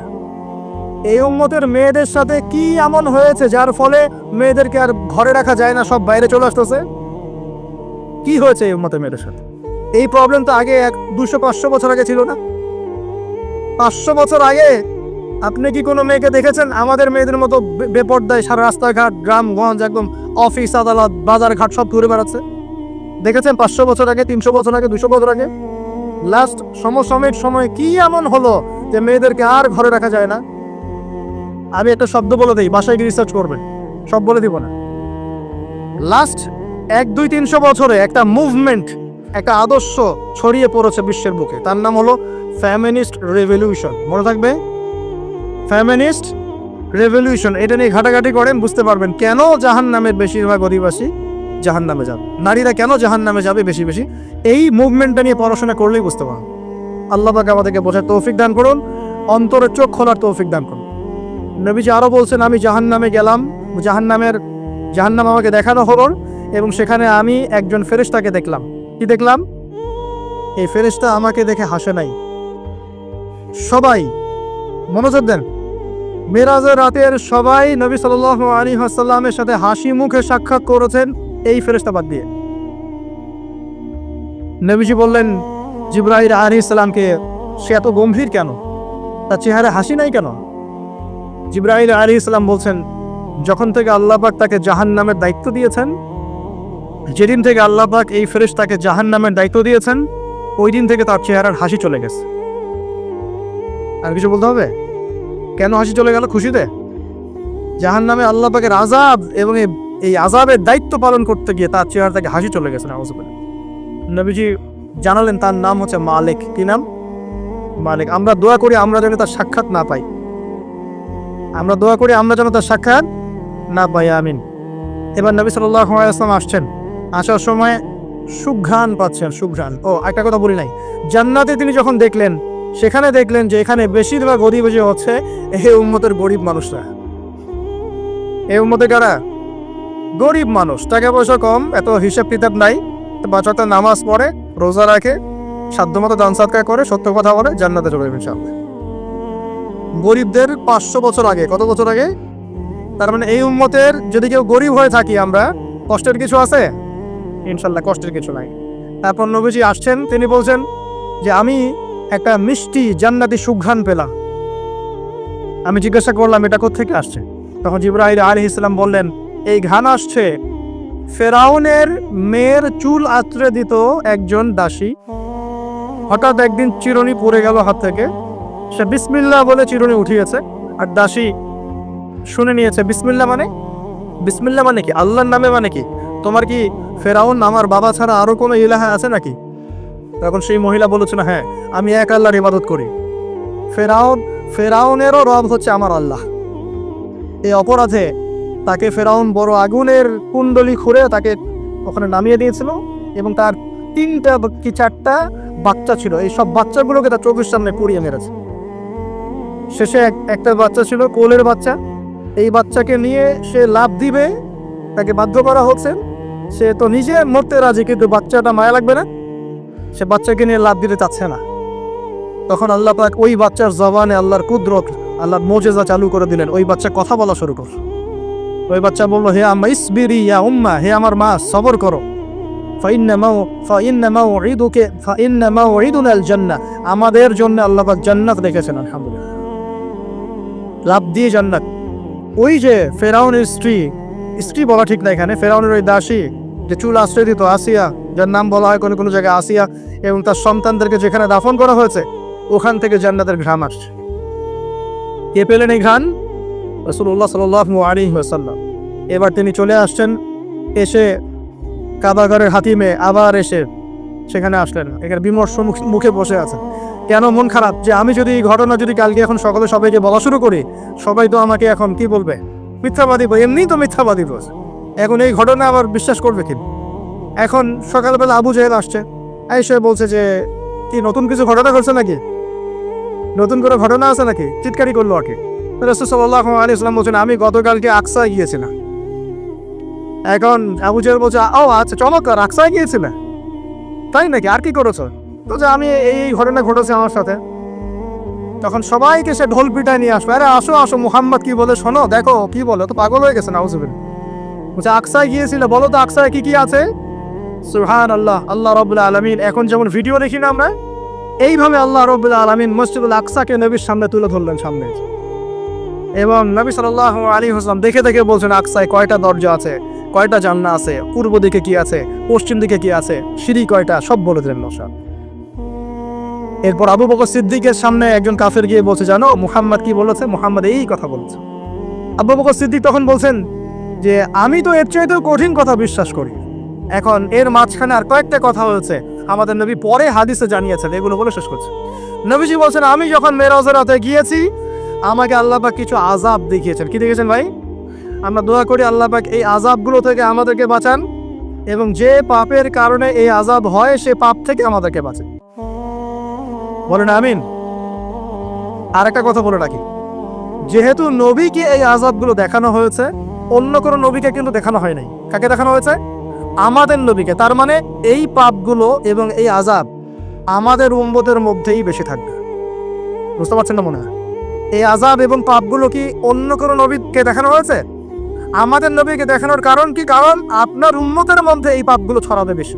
এই উম্মতের মেয়েদের সাথে কি এমন হয়েছে যার ফলে মেয়েদেরকে আর ঘরে রাখা যায় না, সব বাইরে চলে আসতেছে? কি হয়েছে এই উম্মতের মেয়েদের সাথে? এই প্রবলেম তো আগে 200-500 বছর আগে ছিল না। 500 বছর আগে আপনি কি কোনো মেয়েকে দেখেছেন আমাদের মেয়েদের মতো বেপর্দায় সারা রাস্তাঘাট, গ্রামগঞ্জ, একদম অফিস আদালত, বাজার ঘাট সব ঘুরে বেড়াচ্ছে? দেখেছেন 500 বছর আগে, 300 বছর আগে, 200 বছর আগে? লাস্ট সমসাময়িক সময় কি এমন হলো যে মেয়েদেরকে আর ঘরে রাখা যায় না? আমি একটা শব্দ বলে দিই, বাসায় গিয়ে রিসার্চ করবেন, সব বলে দিব না। লাস্ট 100-200-300 বছরে একটা মুভমেন্ট, একটা আদর্শ ছড়িয়ে পড়েছে বিশ্বের বুকে, তার নাম হলো ফেমিনিস্ট রেভলিউশন। মনে থাকবে, ফেমিনিস্ট রেভলিউশন। এটা নিয়ে ঘাটাঘাটি করেন, বুঝতে পারবেন কেন জাহান্নামের বেশিরভাগ অধিবাসী জাহান্নামে যাবে, নারীরা কেন জাহান্নামে যাবে বেশি বেশি। এই মুভমেন্টটা নিয়ে পড়াশোনা করলেই বুঝতে পারবেন। আল্লাহ পাক আমাদেরকে বোঝার তৌফিক দান করুন, অন্তরের চোখ খোলার তৌফিক দান করুন। নবীজি আরো বলছেন, আমি জাহান্নামে গেলাম, জাহান্নাম আমাকে দেখানো হলো, এবং সেখানে আমি একজন ফেরেশতাকে দেখলাম। কি দেখলাম? এই ফেরেশতা আমাকে দেখে হাসে নাই। সবাই মনোযোগ দেন, মেরাজের রাতের সবাই নবী সাল্লাল্লাহু আলাইহি ওয়াসাল্লামের সাথে হাসি মুখে সাক্ষাৎ করেছেন, এই ফেরেশতা বাদ দিয়ে। নবীজি বললেন জিবরাইল আলাইহিস সালামকে, সে এত গম্ভীর কেন, তার চেহারা হাসি নাই কেন? জিবরাইল আলাইহিস সালাম বলছেন, যখন থেকে আল্লাহ পাক তাকে জাহান্নামের দায়িত্ব দিয়েছেন, যেদিন থেকে আল্লাহ পাক এই ফেরেশতাকে জাহান্নামের দায়িত্ব দিয়েছেন, ওই দিন থেকে তার চেহারার হাসি চলে গেছে। আর কিছু বলতে হবে? কেন হাসি চলে গেল? খুশিতে? জাহান্নামে আল্লাহ পাকের আযাব এবং এই আযাবের দায়িত্ব পালন করতে গিয়ে তার চেহারা থেকে হাসি চলে গেছে। নাউযুবিল্লাহ। নবীজি জানালেন তার নাম হচ্ছে মালিক। কি নাম? মালিক। আমরা দোয়া করি আমরা যেন তার সাক্ষাৎ না পাই, আমরা দোয়া করি আমরা যেন তার সাক্ষাৎ না পাই, আমিন। এবার নবী সাল্লাল্লাহু আলাইহি ওয়াসাল্লাম আসছেন, আসার সময় সুঘ্রাণ পাচ্ছেন, সুঘ্রাণ। ও একটা কথা বলি নাই, জান্নাতে তিনি যখন দেখলেন, সেখানে দেখলেন যে এখানে বেশিরভাগ অধিবাসী হচ্ছে এই উম্মতের গরিব মানুষরা। এই উম্মতে কারা? গরিব মানুষ, টাকা পয়সা কম, এত হিসাব কিতাব নাই, বাচ্চাটা নামাজ পড়ে, রোজা রাখে, সাধ্যমতো দান সাদকা করে, সত্য কথা বলে, জান্নাতে চলে যাবে ইনশাআল্লাহ। গরিবদের 500 বছর আগে, কত বছর আগে? তার মানে এই উম্মতের যদি কেউ গরিব হয়ে থাকি আমরা, কষ্টের কিছু আছে? ইনশাআল্লাহ কষ্টের কিছু নাই। তারপর নবীজি আসছেন, তিনি বলছেন যে আমি একটা মিষ্টি জান্নাতি সুঘ্রাণ পেলাম। আমি জিজ্ঞাসা করলাম এটা কোত্থেকে আসছে? তখন জিবরাইল আলাইহিস সালাম বললেন এই ঘ্রাণ আসছে ফেরাউনের মেয়ের চুল আঁচড়ে দিত একজন দাসী। হঠাৎ একদিন চিরুনি পড়ে গেল হাত থেকে, সে বিসমিল্লাহ বলে চিরুনি উঠিয়েছে, আর দাসী শুনে নিয়েছে বিসমিল্লাহ মানে? বিসমিল্লাহ মানে কি? আল্লাহর নামে মানে কি? তোমার কি ফেরাউন আমার বাবা ছাড়া আরো কোনো ইলাহা আছে নাকি? তখন সেই মহিলা বলেছিল হ্যাঁ, আমি এক আল্লাহর ইবাদত করি। ফেরাউনেরও রব হচ্ছে আমার আল্লাহ। এই অপরাধে তাকে ফেরাউন বড় আগুনের কুণ্ডলি খুঁড়ে তাকে ওখানে নামিয়ে দিয়েছিল, এবং তার 3টা কি 4টা বাচ্চা ছিল, এই সব বাচ্চাগুলোকে তার চোখের সামনে পুড়িয়ে মেরেছে। শেষে একটা বাচ্চা ছিল কোলের বাচ্চা, এই বাচ্চাকে নিয়ে সে লাফ দিবে, তাকে বাধ্য করা হচ্ছে, সে তো নিজে মরতে রাজি, কিন্তু বাচ্চাটা মায়া লাগবে না, সে বাচ্চাকে নিয়ে লাফ দিতে চাচ্ছে না। তখন আল্লাহ পাক ওই বাচ্চার জবানে আল্লাহর কুদরত, আল্লাহর মোজেজা চালু করে দিলেন। ওই বাচ্চা কথা বলা শুরু করল। ওই বাচ্চা বলল হে আম্মা ইসবিরি ইয়া উম্মা, হে আমার মা সবর করো। ফাইন্না মাউইদুনাল জান্নাহ, আমাদের জন্য আল্লাহ পাক জান্নাত রেখেছেন। আলহামদুলিল্লাহ, লাভ দিয়ে জান্নাত। ওই যে ফেরাউনের স্ত্রী বলা ঠিক না এখানে, ফেরাউনের ওই দাসী যে চুল আশ্রয় দিত, আসিয়া, যার নাম বলা হয় কোনো কোনো জায়গায় আসিয়া, এবং তার সন্তানদেরকে যেখানে দাফন করা হয়েছে ওখান থেকে জান্নাতের ঘ্রাণ আসছে। কে পেলেন এই ঘ্রাণ? রাসূলুল্লাহ সাল্লাল্লাহু আলাইহি ওয়াসাল্লাম। এবার তিনি চলে আসছেন, এসে কাবাগরের হাতিমে আবার এসে সেখানে আসলেন, এখানে বিমর্ষ মুখে বসে আছেন। কেন মন খারাপ? যে আমি যদি এই ঘটনা যদি কালকে এখন সকালে সবাইকে বলা শুরু করি, সবাই তো আমাকে এখন কি বলবে? মিথ্যাবাদী। এমনিই তো মিথ্যাবাদী রোজ, এখন এই ঘটনা আবার বিশ্বাস করবে কি? এখন সকালবেলা আবু জাহেল আসছে, এসে বলছে যে কি নতুন কিছু ঘটনা ঘটছে নাকি, নতুন করে ঘটনা আছে নাকি? চিৎকারি করলো আর কি। রাসূল সাল্লাল্লাহু আলাইহি ওয়াসাল্লাম বলছেন আমি গতকালকে আকসায় গিয়েছিলাম। এখন আবু জাহেল বলছে ও আচ্ছা চমৎকার, আকসায় গিয়েছিলে, তাই নাকি? আর কি করেছো? তো যে আমি এই ঘটনা ঘটেছে আমার সাথে। তখন সবাইকে সে ঢোল পিটায় নিয়ে আসবে, আরে আসো আসো, মুহাম্মদ কি বলে শোনো, দেখো কি বলে, তো পাগল হয়ে গেছে। নাউজুবিল্লাহ। বলছে আকসায় গিয়েছিল, বলো তো আকসায় কি কি আছে? সুবহানাল্লাহ, আল্লাহ রাব্বুল আলামিন এখন যেমন ভিডিও দেখি না আমরা, এইভাবে আল্লাহ রাব্বুল আলামিন মসজিদুল আকসাকে নবীর সামনে তুলে ধরলেন সামনে, এবং নবী সাল্লাল্লাহু আলাইহি ওয়াসাল্লাম দেখে দেখে বলছেন আকসায় কয়টা দরজা আছে, কয়টা জান্নাত আছে, পূর্ব দিকে কি আছে, পশ্চিম দিকে কি আছে, সিঁড়ি কয়টা, সব বলে দিলেন নশাদ। এরপর আবু বকর সিদ্দিকের সামনে একজন কাফের গিয়ে বলছে জানো মুহাম্মদ কি বলেছে? মুহাম্মদ এই কথা বলেছে। আবু বকর সিদ্দিক তখন বলছেন যে আমি তো এর চাইতেও কঠিন কথা বিশ্বাস করি। এখন এর মাঝখানে আর কয়েকটা কথা হয়েছে, আমাদের নবী পরে হাদিসে জানিয়েছেন, এগুলো বলে শেষ করছে। নবীজি বলছেন আমি যখন মেরাজের রাতে গিয়েছি আমাকে আল্লাহ পাক কিছু আযাব দেখিয়েছেন। কি দেখেছেন ভাই? আমরা দোয়া করি আল্লাহ পাক এই আযাবগুলো থেকে আমাদেরকে বাঁচান, এবং যে পাপের কারণে এই আযাব হয় সে পাপ থেকে আমাদেরকে বাঁচান। বলেন আমিন। আর একটা কথা বলে রাখি, যেহেতু নবীকে এই আযাবগুলো দেখানো হয়েছে, অন্য কোনো নবীকে কিন্তু দেখানো হয় নাই। কাকে দেখানো হয়েছে? আমাদের নবীকে। তার মানে এই পাপগুলো এবং এই আযাব আমাদের উম্মতের মধ্যেই বেশি থাকবে। বুঝতে পারছেন না মনে হয়? এই আযাব এবং পাপগুলো কি অন্য কোনো নবীকে দেখানো হয়েছে? আমাদের নবীকে দেখানোর কারণ কি? কারণ আপনার উম্মতের মধ্যে এই পাপগুলো ছড়াবে বেশি,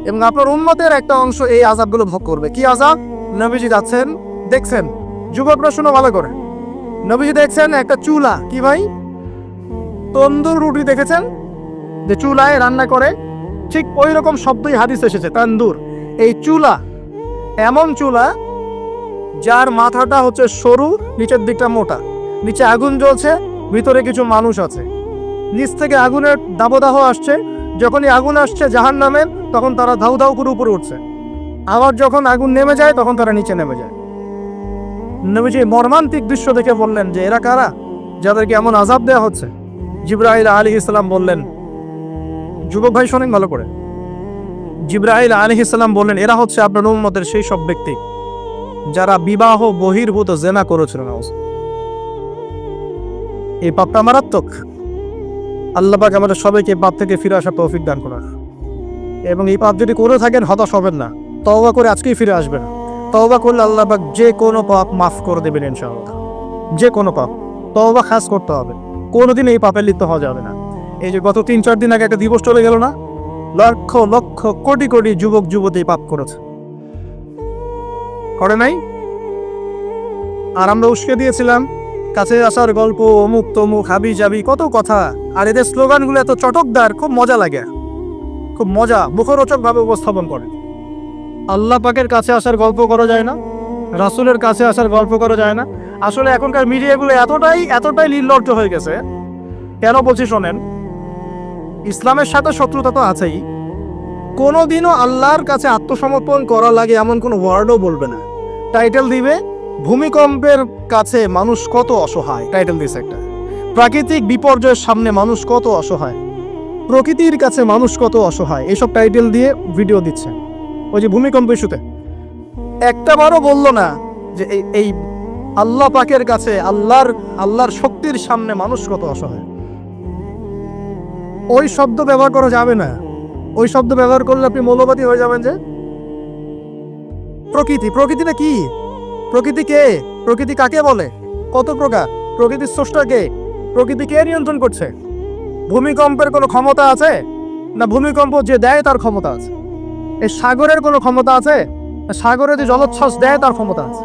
এবং আপনার উম্মতের একটা অংশ এই আযাবগুলো ভোগ করবে। কি আযাব? নবীজি যাচ্ছেন, দেখছেন, যুবকরা শুনো ভালো করে, নবীজি দেখছেন একটা চুলা, কি ভাই? তন্দুর রুটি দেখেছেন যে চুলায় রান্না করে, ঠিক ওই রকম শব্দই হাদিস এসেছে, তন্দুর। এই চুলা এমন চুলা যার মাথাটা হচ্ছে সরু, নিচের দিকটা মোটা, নিচে আগুন জ্বলছে, ভিতরে কিছু মানুষ আছে, নিচ থেকে আগুনের দাবদাহ আসছে, যখনই আগুন আসছে জাহান্নামের তখন তারা ধাউ ধাউ করে উপরে উঠছে, আবার যখন আগুন নেমে যায় তখন তারা নিচে নেমে যায়। নবীজি মর্মান্তিক দৃশ্য দেখে বললেন যে এরা কারা, যাদেরকে এমন আযাব দেওয়া হচ্ছে? জিবরাইল আলাইহিস সালাম বললেন, যুবক ভাই শোনেন ভালো করে, জিবরাইল আলাইহিস সালাম বললেন এরা হচ্ছে আপনার উম্মতের সেই সব ব্যক্তি যারা বিবাহ বহির্ভূত জেনা করেছিল। এই পাপটা মারাত্মক। আল্লাহ পাক আমাদের সবাইকে পাপ থেকে ফিরে আসার তৌফিক দান করেন, এবং এই পাপ যদি করে থাকেন হতাশ হবেন না, তওবা করে আজকেই ফিরে আসবেন। তওবা করলে আল্লাহ পাক যে কোনো পাপ মাফ করে দেবেন ইনশাআল্লাহ। যে কোনো পাপ তওবা খাস করতে হবে, কোনোদিন এই পাপে লিপ্ত হওয়া যাবে না। এই যে গত 3-4 দিন আগে একটা দিবস চলে গেল না, লক্ষ লক্ষ কোটি কোটি যুবক যুবতী পাপ করেছে, করে নাই? আর আমরা উস্কে দিয়েছিলাম কাছে আসার গল্প, অমুক তমুক হাবি যাবি কত কথা, আর এদের স্লোগানগুলো এত চটকদার, খুব মজা লাগে, খুব মজা, মুখরোচক ভাবে উপস্থাপন করে। আল্লাহ পাকের কাছে আসার গল্প করা যায় না, রাসূলের কাছে আসার গল্প করা যায় না। আসলে এখনকার মিডিয়াগুলো এতটাই নির্লজ্জ হয়ে গেছে। কেন বলছি শোনেন, ইসলামের সাথে শত্রুতা তো আছেই, কোনোদিনও আল্লাহর কাছে আত্মসমর্পণ করা লাগে এমন কোনো ওয়ার্ডও বলবে না। টাইটেল দিবে ভূমিকম্পের কাছে মানুষ কত অসহায়, টাইটেল দিয়েছে একটা। প্রাকৃতিক বিপর্যয়ের সামনে মানুষ কত অসহায়, প্রকৃতির কাছে মানুষ কত অসহায়, এইসব টাইটেল দিয়ে ভিডিও দিচ্ছে। ওই যে ভূমিকম্প ইস্যুতে একটা বারও বলল না যে এই আল্লাহ পাকের কাছে আল্লাহর শক্তির সামনে মানুষ কত অসহায়। ওই শব্দ ব্যবহার করা যাবে না। ওই শব্দ ব্যবহার করলে আপনি মৌলবাদী হয়ে যাবেন। যে প্রকৃতিটা কি? প্রকৃতি কে? প্রকৃতি কাকে বলে? কত প্রকার? প্রকৃতির স্রষ্টা কে? প্রকৃতি কে নিয়ন্ত্রণ করছে? ভূমিকম্পের কোনো ক্ষমতা আছে? না ভূমিকম্প যে দেয় তার ক্ষমতা আছে? এই সাগরের কোনো ক্ষমতা আছে? সাগরে যে জলোচ্ছ্বাস দেয় তার ক্ষমতা আছে?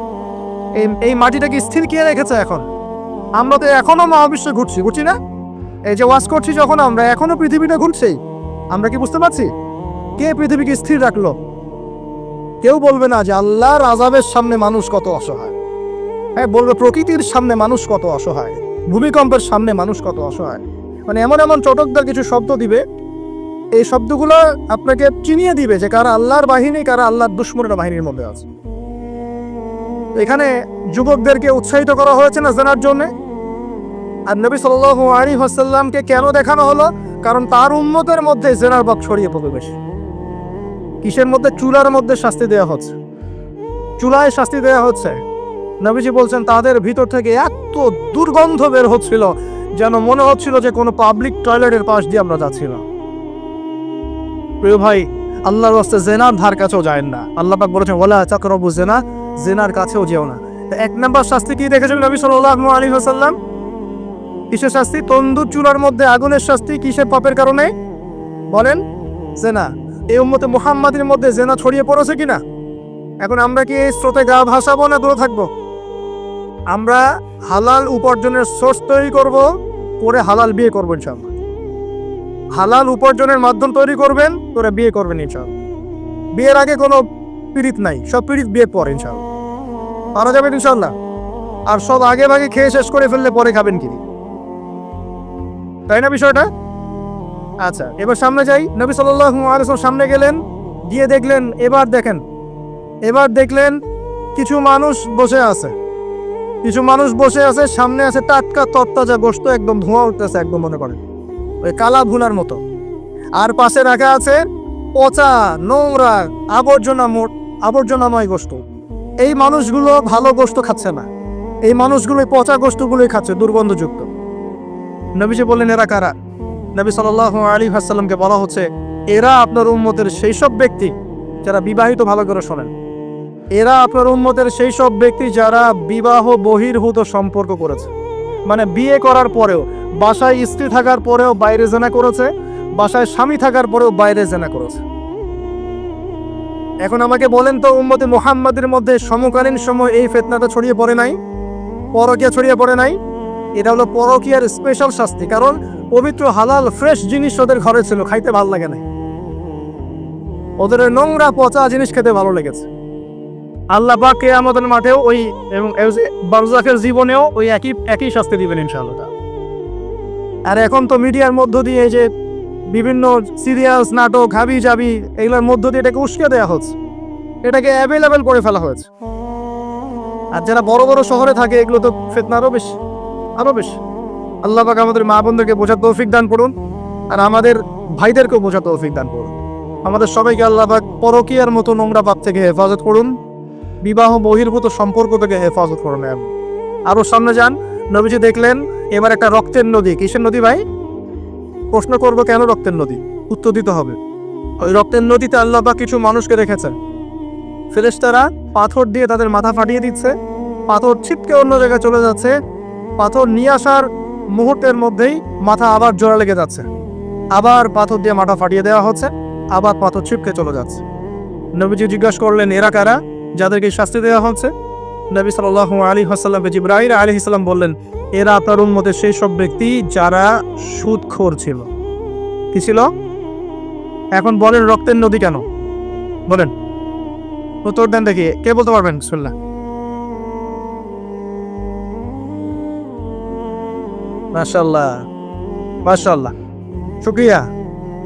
এই মাটিটাকে স্থির কে রেখেছে? এখন আমরা তো এখনো মহাবিশ্বে ঘুরছি না? এই যে ওয়াজ করছি যখন আমরা, এখনো পৃথিবীটা ঘুরছেই। আমরা কি বুঝতে পারছি কে পৃথিবীকে স্থির রাখলো? কেউ বলবে না যে আল্লাহর আযাবের সামনে মানুষ কত অসহায়। হ্যাঁ, বলবে প্রকৃতির সামনে মানুষ কত অসহায়, ভূমিকম্পের সামনে মানুষ কত অসহায়। মানে এমন এমন চটকদার কিছু শব্দ দিবে, এই শব্দগুলো আপনাকে চিনিয়ে দিবে যে কারা আল্লাহর বাহিনী, কারা আল্লাহর দুশমনের বাহিনীর মধ্যে আছে। এখানে যুবকদেরকে উৎসাহিত করা হয়েছে না জানার জন্য। আর নবী সাল্লাল্লাহু আলাইহি ওয়াসাল্লামকে কেন দেখানো হলো? কারণ তার উম্মতের মধ্যে জেনার ভাব ছড়িয়ে পড়বে বেশি। কিসের মধ্যে? চুলার মধ্যে শাস্তি দেওয়া হচ্ছে, চুলায় শাস্তি দেওয়া হচ্ছে। নবীজি বলছেন তাদের ভিতর থেকে এত দুর্গন্ধ বের হচ্ছিল যেন মনে হচ্ছিল যে কোনো পাবলিক টয়লেটের পাশ দিয়ে আমরা যাচ্ছিলাম। প্রিয় ভাই, আল্লাহর রাস্তায় জেনার ধার কাছেও যায় না। আল্লাহ পাক বলেছেন ওয়ালা তাকরাবু জিনা, জেনার কাছেও যেও না। এক নাম্বার শাস্তি কি দেখেছেন নবী সাল্লাল্লাহু আলাইহি ওয়াসাল্লাম? কিসের শাস্তি? তন্দুর চুলার মধ্যে আগুনের শাস্তি। কিসের পাপের কারণে? বলেন, জেনা। এই উম্মতে মুহাম্মাদের মধ্যে জেনা ছড়িয়ে পড়েছে কিনা? এখন আমরা কি এই স্রোতে গা ভাসাবো না দূরে থাকবো? আমরা হালাল উপার্জনের সোর্স তৈরি করব, করে হালাল বিয়ে করবো ইনশাআল্লাহ। হালাল উপার্জনের মাধ্যম তৈরি করবেন, করে বিয়ে করবেন ইনশাআল্লাহ। বিয়ের আগে কোনো পীড়িত নাই, সব পীড়িত বিয়ের পর ইনশাআল্লাহ পারা যাবেন ইনশাআল্লাহ। আর সব আগে ভাগে খেয়ে শেষ করে ফেললে পরে খাবেন কি? তাই না বিষয়টা? আচ্ছা, এবার সামনে যাই। নবী সাল্লাল্লাহু আলাইহি ওয়াসাল্লাম সামনে গেলেন, গিয়ে দেখলেন, এবার দেখলেন কিছু মানুষ বসে আছে, সামনে আছে টাটকা তরতাজা গোশত, একদম ধোঁয়া উঠতেছে, একদম মনে করেন ওই কালা ভুনার মতো। আর পাশে রাখা আছে পচা নোংরা আবর্জনাময় গোশত। এই মানুষগুলো ভালো গোশত খাচ্ছে না, এই মানুষগুলো পচা গোশতগুলোই খাচ্ছে, দুর্গন্ধযুক্ত। নবীজি বললেন এরা কারা? নবী সাল্লাল্লাহু আলাইহি ওয়াসাল্লামকে বলা হচ্ছে এরা আপনার উম্মতের সেই সব ব্যক্তি যারা বিবাহিত, ভালো করে শোনেন, এরা আপনার উম্মতের সেই সব ব্যক্তি যারা বিবাহ বহির্ভূত সম্পর্ক করেছে। মানে বিয়ে করার পরেও, বাসায় স্ত্রী থাকার পরেও বাইরে জেনা করেছে, বাসায় স্বামী থাকার পরেও বাইরে জেনা করেছে। এখন আমাকে বলেন তো, উম্মতে মুহাম্মাদের মধ্যে সমকালীন সময় এই ফিতনাটা ছড়িয়ে পড়ে নাই? পরকীয়া ছড়িয়ে পড়ে নাই? এটা হলো পরকীয়ার স্পেশাল শাস্তি। কারণ পবিত্র হালাল ফ্রেশ জিনিস ওদের ঘরে ছিল, খাইতে ভালো লাগে না, ওদের নোংরা পচা জিনিস খেতে ভালো লেগেছে। আল্লাহ পাক কিয়ামতের মাঠেও ওই এবং বারজাখের জীবনেও ওই একই শাস্তি দিবেন ইনশাআল্লাহ। আর এখন তো মিডিয়ার মধ্য দিয়ে এই যে বিভিন্ন সিরিয়ালস, নাটক, হাবি জাবি এগুলোর মধ্য দিয়ে এটাকে উস্কে দেওয়া হচ্ছে, এটাকে অ্যাভেলেবেল করে ফেলা হয়েছে। আর যারা বড় বড় শহরে থাকে এগুলো তো ফিতনা আরো বেশি, আরো বেশি। আল্লাহ পাক আমাদের মা বোনদেরকে বোঝার তৌফিক দান করুন, আর আমাদের ভাইদেরকেও বোঝার তৌফিক দান করুন। আমাদের সবাইকে আল্লাহ পাক পরকীয়ার মতো নোংরা পাপ থেকে হেফাজত করুন, বিবাহ বহির্ভূত সম্পর্ক থেকে হেফাজত করুন। আরো সামনে যান, নবীজি দেখলেন এবার একটা রক্তের নদী। কিসের নদী ভাই? প্রশ্ন করবো কেন রক্তের নদী, উত্তর দিতে হবে। ওই রক্তের নদীতে আল্লাহ পাক কিছু মানুষকে রেখেছেন, ফেরেশতারা পাথর দিয়ে তাদের মাথা ফাটিয়ে দিচ্ছে, পাথর ছিটকে অন্য জায়গায় চলে যাচ্ছে, পাথর নিয়ে আসার মুহূর্তের মধ্যেই মাথা আবার জোড়া লেগে যাচ্ছে, আবার পাথর দিয়ে মাথা ফাটিয়ে দেওয়া হচ্ছে, আবার পাথর ছিটকে চলে যাচ্ছে। নবীজি জিজ্ঞাসা করলেন এরা কারা যাদেরকে শাস্তি দেওয়া হচ্ছে? নবী সাল্লাল্লাহু আলাইহি ওয়াসাল্লামকে জিবরাইল আলাইহিস সালাম বললেন এরা আপনার উম্মতের সেই সব ব্যক্তি যারা সুদখোর ছিল। কি ছিল? এখন বলেন রক্তের নদী কেন? বলেন, উত্তর দেন দেখি, কে বলতে পারবেন? বিসমিল্লাহ। মাশাআল্লাহ, মাশাআল্লাহ, শুকরিয়া।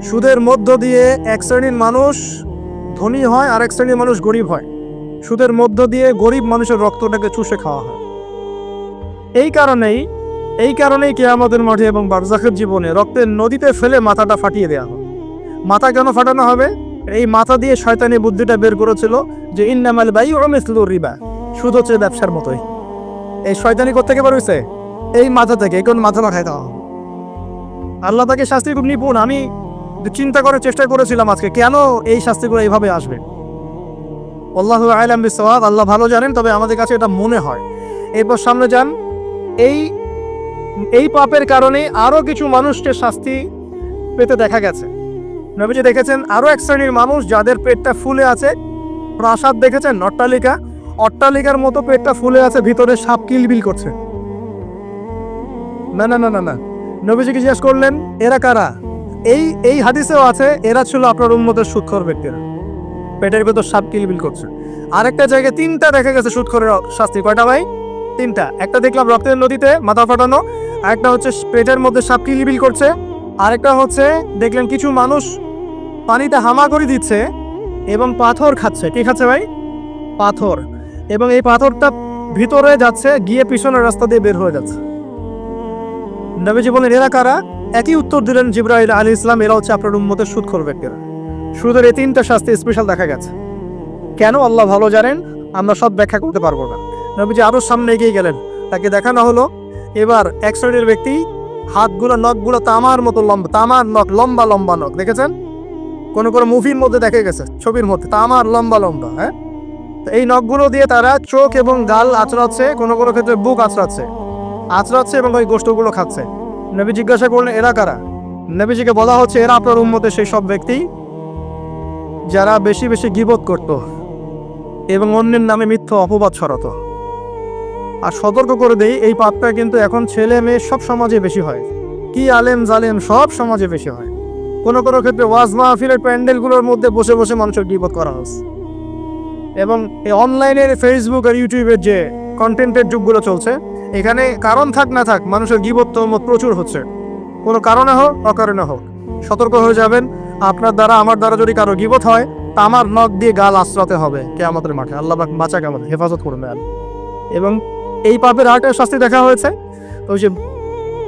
সুদের মধ্য দিয়ে এক শ্রেণীর মানুষ ধনী হয় আর এক শ্রেণীর মানুষ গরিব হয়। সুদের মধ্য দিয়ে গরিব মানুষের রক্তটাকে চুষে খাওয়া হয়। এই কারণেই কিয়ামতের মাঠে এবং বারজাখের জীবনে রক্তের নদীতে ফেলে মাথাটা ফাটিয়ে দেওয়া হয়। মাথা কেন ফাটানো হবে? এই মাথা দিয়ে শয়তানি বুদ্ধিটা বের করেছিল যে ইন্নামাল বাইউ মিসলুর রিবা, সুদ হচ্ছে ব্যবসার মতোই। এই শয়তানি কোত্থেকে বের হইছে? এই মাথা থেকে। কোন মাথা মাখায় দেওয়া। আল্লাহ তাকে শাস্তি খুব নিপুণ। আমি চিন্তা করার চেষ্টা করেছিলাম আজকে কেন এই শাস্তিগুলো এইভাবে আসবে। আল্লাহু আ'লাম বিসওয়াব, আল্লাহ ভালো জানেন, তবে আমাদের কাছে এটা মনে হয়। এরপর সামনে যান, এই পাপের কারণে আরো কিছু মানুষকে শাস্তি পেতে দেখা গেছে। নবীজি দেখেছেন আরো এক শ্রেণীর মানুষ যাদের পেটটা ফুলে আছে। প্রাসাদ দেখেছেন, অট্টালিকার মতো পেটটা ফুলে আছে, ভিতরে সাপ কিলবিল করছে। না না না না না, নবীজিকে জিজ্ঞেস করলেন এরা কারা? এই হাদিসেও আছে এরা ছিল আপনার উম্মতের সুদখোর ব্যক্তিরা, পেটের ভেতর সাপ কিলবিল করছে। আরেকটা জায়গায় তিনটা দেখা গেছে সুদখোরের শাস্তি। কয়টা ভাই? তিনটা। একটা দেখলাম রক্তের নদীতে মাথা ফাটানো, আরেকটা হচ্ছে পেটের মধ্যে সাপ কিলবিল করছে, আরেকটা হচ্ছে দেখলেন কিছু মানুষ পানিতে হামাগুড়ি দিচ্ছে এবং পাথর খাচ্ছে। কি খাচ্ছে ভাই? পাথর। এবং এই পাথরটা ভিতরে যাচ্ছে, গিয়ে পিছনের রাস্তা দিয়ে বের হয়ে যাচ্ছে। নবীজি বলেন এরা কারা? একই উত্তর দিলেন জিবরাইল আলাইহিস সালাম, এরা হচ্ছে আপনার উম্মতের সুদখোর ব্যক্তিরা। সুদের এই তিনটা শাস্তি স্পেশাল দেখা গেছে। কেন আল্লাহ ভালো জানেন, আমরা সব ব্যাখ্যা করতে পারবো না। নবীজি আরো সামনে এগিয়ে গেলেন, তাকে দেখানো হলো এবার এক শ্রেণীর ব্যক্তি, হাতগুলো নখগুলো তামার মতো লম্বা, তামার নখ, লম্বা লম্বা নখ। দেখেছেন কোন মুভির মধ্যে দেখা গেছে, ছবির মধ্যে তামার লম্বা লম্বা। হ্যাঁ, এই নখগুলো দিয়ে তারা চোখ এবং গাল আঁচড়াচ্ছে, কোনো ক্ষেত্রে বুক আঁচড়াচ্ছে এবং ওই গোশতগুলো খাচ্ছে। নবী জিজ্ঞাসা করলেন এরা কারা? নবীজিকে বলা হচ্ছে এরা আপনার উম্মতের সেই সব ব্যক্তি যারা বেশি বেশি গীবত করত এবং অন্যের নামে মিথ্যা অপবাদ ছড়াতো। আর সতর্ক করে দেই, এই পাপটা কিন্তু এখন ছেলে মেয়ে সব সমাজে বেশি হয়। কি আলেম জালেম সব সমাজে বেশি হয়। কোনো ক্ষেত্রে ওয়াজ মাহফিলের প্যান্ডেলগুলোর মধ্যে বসে বসে মানুষের গীবত করা হচ্ছে। এবং এই অনলাইনের ফেসবুক আর ইউটিউবের যে কন্টেন্টের যুগগুলো চলছে, এখানে কারণ থাক না থাক মানুষের গীবত প্রচুর হচ্ছে, কোনো কারণে হোক অকারণে হোক। সতর্ক হয়ে যাবেন, আপনার দ্বারা আমার দ্বারা যদি কারো গীবত হয় তা আমার নখ দিয়ে গাল আশ্রাতে হবে কিয়ামতের মাঠে। আল্লাহ বাঁচাক, আমাদের হেফাজত করবে। এবং এই পাপের আরেকটা শাস্তি দেখা হয়েছে, ওই যে